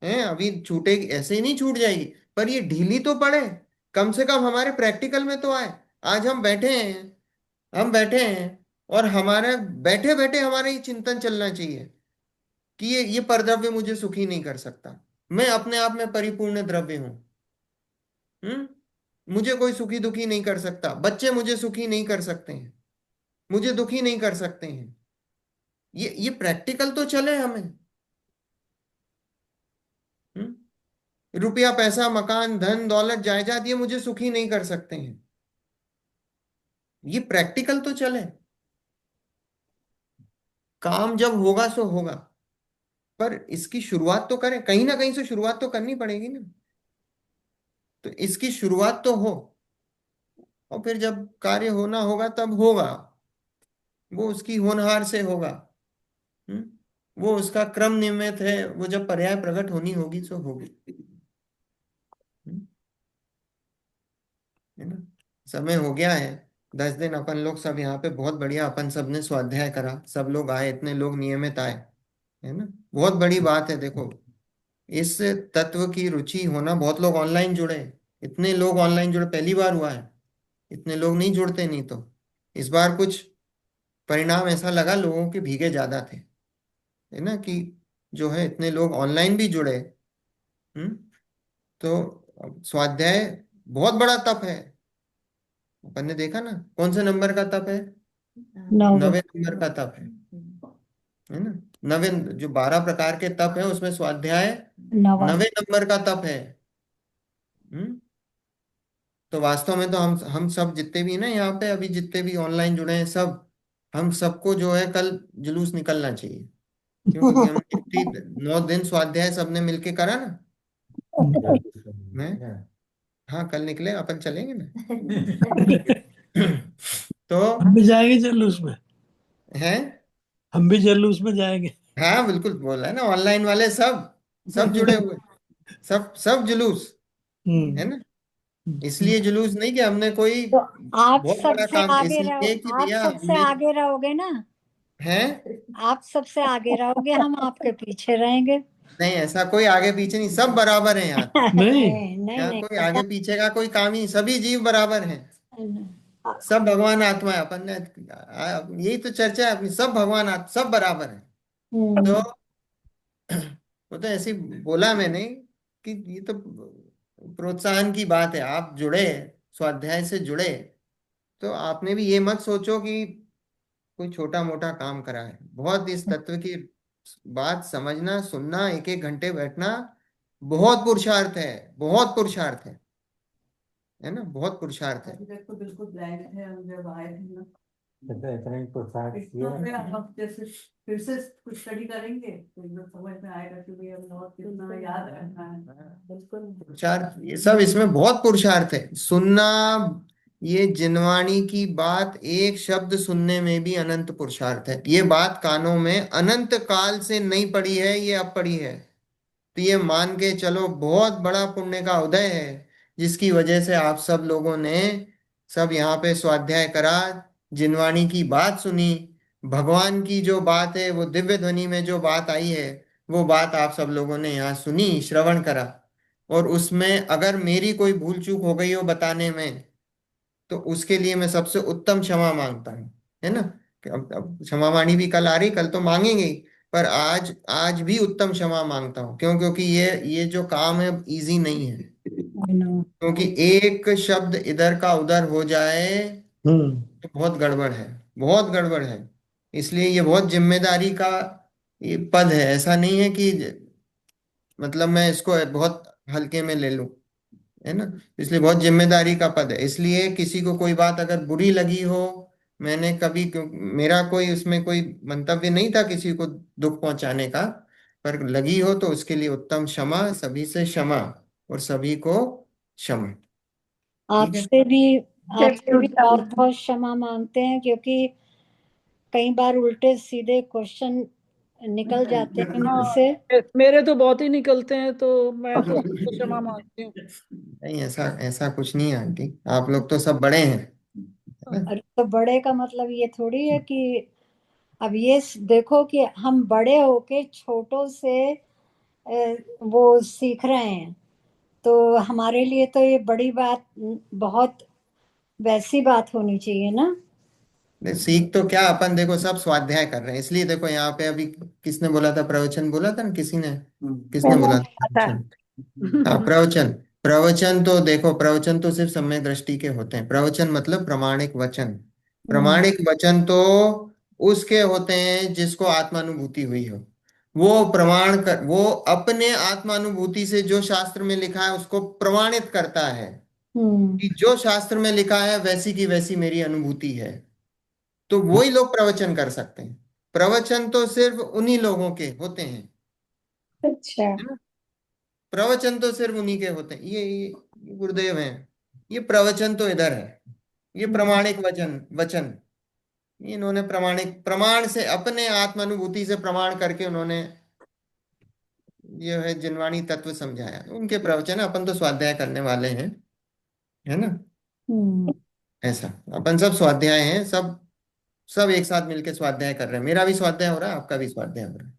है अभी छूटेगी, ऐसे ही नहीं छूट जाएगी, पर ये ढीली तो पड़े। कम से कम हमारे प्रैक्टिकल में तो आए। आज हम बैठे हैं, हम बैठे हैं, और हमारे बैठे बैठे हमारा ये चिंतन चलना चाहिए कि ये परद्रव्य मुझे सुखी नहीं कर सकता। मैं अपने आप में परिपूर्ण द्रव्य हूं। मुझे कोई सुखी दुखी नहीं कर सकता। बच्चे मुझे सुखी नहीं कर सकते हैं, मुझे दुखी नहीं कर सकते हैं। ये प्रैक्टिकल तो चले हमें। रुपया पैसा मकान धन दौलत जायदाद, ये मुझे सुखी नहीं कर सकते हैं। ये प्रैक्टिकल तो चले। काम जब होगा सो होगा, पर इसकी शुरुआत तो करें, कहीं ना कहीं से शुरुआत तो करनी पड़ेगी ना। तो इसकी शुरुआत तो हो, और फिर जब कार्य होना होगा तब होगा। वो उसकी होनहार से होगा। हम्म? वो उसका क्रम नियमित है, वो जब पर्याय प्रकट होनी होगी सो होगी। हम्म? है ना। समय हो गया है। 10 दिन अपन लोग सब यहाँ पे बहुत बढ़िया, अपन सब ने स्वाध्याय करा, सब लोग आए, इतने लोग नियमित आए, है ना। बहुत बड़ी बात है। देखो, इस तत्व की रुचि होना। बहुत लोग ऑनलाइन जुड़े, इतने लोग ऑनलाइन जुड़े, पहली बार हुआ है। इतने लोग नहीं जुड़ते, नहीं तो इस बार कुछ परिणाम ऐसा लगा, लोगों के भीगे ज्यादा थे, है ना, कि जो है इतने लोग ऑनलाइन भी जुड़े। हम्म। तो अब स्वाध्याय बहुत बड़ा तप है। अपन ने देखा ना, कौन से नंबर का तप है? नौवे। 90 नंबर का तप है ना। 90, जो 12 प्रकार के तप है उसमें स्वाध्याय नवा। 90 नंबर का तप है। हम्म। तो वास्तव में तो हम सब जितने भी ना यहाँ पे अभी जितने भी ऑनलाइन जुड़े हैं, सब हम सबको जो है कल जुलूस निकलना चाहिए। क्यों? क्योंकि हम 9 दिन स्वाध्याय सबने मिलके करा ना। मैं हाँ, कल निकले अपन, चलेंगे ना। तो हम भी जाएंगे जुलूस में। है। हम भी जुलूस में जाएंगे। हाँ बिल्कुल, बोला है ना, ऑनलाइन वाले सब सब जुड़े हुए, सब सब जुलूस, है हम्म। ना। इसलिए जुलूस नहीं कि हमने कोई तो आप बहुत बड़ा सबसे काम, आगे रहो, इसलिए कि आप भैया सबसे हमने आगे रहोगे ना, है। आप सबसे आगे रहोगे, हम आपके पीछे रहेंगे। नहीं, ऐसा कोई आगे पीछे नहीं, सब बराबर हैं यहाँ तो। नहीं। नहीं यहाँ नहीं, कोई ऐसा आगे पीछे का कोई काम ही नहीं, सभी जीव बराबर हैं। सब भगवान आत्मा है, अपन ने यही तो चर्चा है अपनी, सब भगवान आत्मा, सब बराबर है। तो हम्म, वो तो ऐसे ही बोला मैंने कि ये तो प्रोत्साहन की बात है। आप जुड़े, स्वाध्याय से जुड़े, तो आपने भी ये मत सोचो कि कोई छोटा मोटा काम करा है। बहुत इस तत्व की बात समझना, सुनना, एक एक घंटे बैठना बहुत पुरुषार्थ है, बहुत पुरुषार्थ है ना, बहुत पुरुषार्थ है। अभी तक तो बिल्कुल ब्लैंक है, हम जब आए थे ना, इतना ही पुरुषार्थ इतना किया। फिर हम जैसे फिर से कुछ स्टडी करेंगे तो एकदम समझ में आएगा कि भाई हम बहुत कितना याद रखना है। बिल्कुल। पुरुषार्थ ये सब, इसमें बहुत पुरुषार्थ है। सुनना, ये जिनवाणी की बात एक शब्द सुनने में भी अनंत पुरुषार्थ है। ये बात कानों में अनंत काल से नहीं पड़ी है, ये अब पड़ी है। तो ये मान के चलो, बहुत बड़ा पुण्य का उदय है, जिसकी वजह से आप सब लोगों ने सब यहाँ पे स्वाध्याय करा, जिनवाणी की बात सुनी। भगवान की जो बात है, वो दिव्य ध्वनि में जो बात आई है, वो बात आप सब लोगों ने यहाँ सुनी, श्रवण करा। और उसमें अगर मेरी कोई भूल चूक हो गई हो बताने में, तो उसके लिए मैं सबसे उत्तम क्षमा मांगता हूँ, है ना। कि अब क्षमा मांगी भी कल आ रही, कल तो मांगेंगे ही, पर आज आज भी उत्तम क्षमा मांगता हूँ। क्यों? क्योंकि ये जो काम है इजी नहीं है। I know। क्योंकि एक शब्द इधर का उधर हो जाए हम्म। तो बहुत गड़बड़ है, बहुत गड़बड़ है। इसलिए ये बहुत जिम्मेदारी का ये पद है। ऐसा नहीं है कि मतलब मैं इसको बहुत हल्के में ले लूं, है ना। इसलिए बहुत जिम्मेदारी का पद है। इसलिए किसी को कोई बात अगर बुरी लगी हो, मैंने कभी मेरा कोई उसमें कोई मंतव्य नहीं था किसी को दुख पहुंचाने का, पर लगी हो तो उसके लिए उत्तम क्षमा, सभी से क्षमा, और सभी को क्षमा। ठीक है। आपसे भी, आपसे भी बहुत बहुत क्षमा मांगते हैं, क्योंकि कई बार उल्टे सीधे क्वेश्चन निकल जाते हैं मुंह हाँ, से। मेरे तो बहुत ही निकलते हैं, तो मैं तो सबको क्षमा मांगती हूँ। नहीं, ऐसा ऐसा कुछ नहीं है आंटी, आप लोग तो सब बड़े हैं, है ना। और तो बड़े का मतलब ये थोड़ी है कि अब ये देखो कि हम बड़े होके छोटों से वो सीख रहे हैं, तो हमारे लिए तो ये बड़ी बात, बहुत वैसी बात होनी चाहिए ना। नहीं, सीख तो क्या, अपन देखो सब स्वाध्याय कर रहे हैं। इसलिए देखो यहाँ पे अभी किसने बोला था प्रवचन, बोला था ना किसी ने, किसने मैंने बोला था कहा था। प्रवचन? हाँ, प्रवचन। प्रवचन तो देखो, प्रवचन तो सिर्फ सम्यक दृष्टि के होते हैं। प्रवचन मतलब प्रमाणिक वचन। हम्म, प्रमाणिक वचन तो उसके होते हैं जिसको आत्मानुभूति हुई हो। वो प्रमाण कर, वो अपने आत्मानुभूति से जो शास्त्र में लिखा है उसको प्रमाणित करता है हम्म, कि जो शास्त्र में लिखा है वैसी की वैसी मेरी अनुभूति है। तो वही लोग प्रवचन कर सकते हैं। प्रवचन तो सिर्फ उन्हीं लोगों के होते हैं, अच्छा। है ना। प्रवचन तो सिर्फ उन्हीं के होते हैं। ये गुरुदेव हैं, ये प्रवचन तो इधर है। ये प्रमाणिक वचन वचन, ये इन्होंने प्रमाणिक प्रमाण से अपने आत्मानुभूति से प्रमाण करके उन्होंने ये है जिनवाणी तत्व समझाया। उनके प्रवचन है, अपन तो स्वाध्याय करने वाले हैं, है ना। हम्म, ऐसा अपन सब स्वाध्याय हैं, सब सब एक साथ मिलके स्वाध्याय कर रहे हैं। मेरा भी स्वाध्याय हो रहा है, आपका भी स्वाध्याय हो रहा है।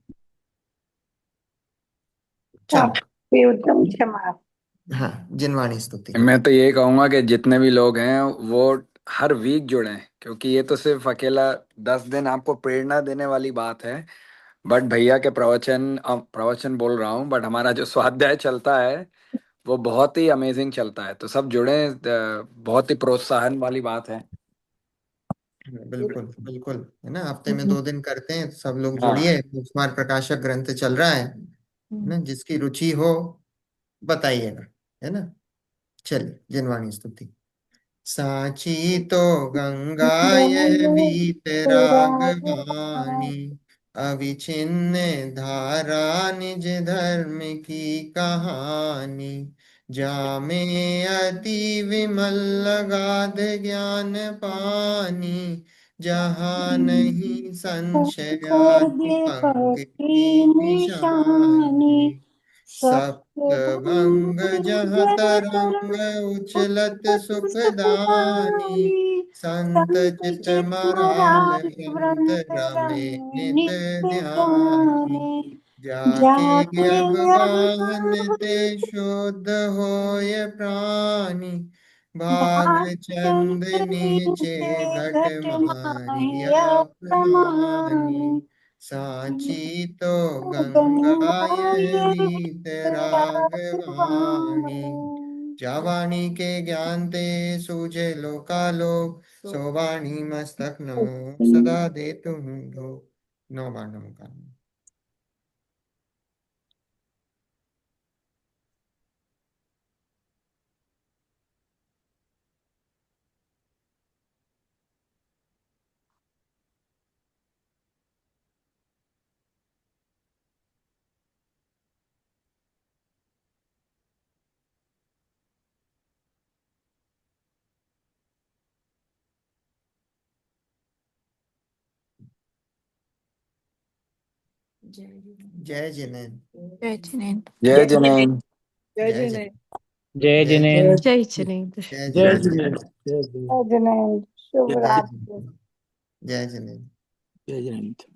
चलो। आपकी उत्तम क्षमा। हाँ, जिनवाणी स्तुति। मैं तो ये कहूंगा कि जितने भी लोग हैं वो हर वीक जुड़ें, क्योंकि ये तो सिर्फ अकेला 10 दिन आपको प्रेरणा देने वाली बात है। बट भैया के प्रवचन, प्रवचन बोल रहा हूँ, बट हमारा जो स्वाध्याय चलता है वो बहुत ही अमेजिंग चलता है। तो सब जुड़े, बहुत ही प्रोत्साहन वाली बात है। बिल्कुल बिल्कुल, है ना। हफ्ते में 2 दिन करते हैं, सब लोग हाँ, जुड़िए। कुमार प्रकाशक ग्रंथ चल रहा है ना। जिसकी रुचि हो बताइएगा, है ना। चलिए, जिनवाणी स्तुति। सांची तो गंगा यह वीतरागवाणी, अविछिन्न धारा निज धर्म की कहानी। जामे अति विमल गाध ज्ञान पानी, जहाँ नहीं संशयादि पंक्ति निशानी। सप्तभंग जहाँ तरंग उछलत सुखदानी, संत चित मराल अंतर में नित ध्यानी। जाके अब वाहन ते शुद्ध होय प्राणी, भाग चंद नीचे घट मारिया प्रमानी। सांची तो गंगा यह वीतरागवाणी, जावाणी के ज्ञान ते सूझे लोकालोक, सोवाणी मस्तक नमो सदा दे तुम लोग। 9 बार नमो। जय जिनेन्द्र। जय जिनेन्द्र। जय जनेन। जय जय जिनेन्द्र। जय जय जिनेन्द्र। जय जिनेन्द्र। जय जय जिनेन्द्र। जिनेन्द्र। जय जिनेन्द्र। शुभ जय रात्रि। जिनेन्द्र। जय जिनेन्द्र। जय जिनेन्द्र।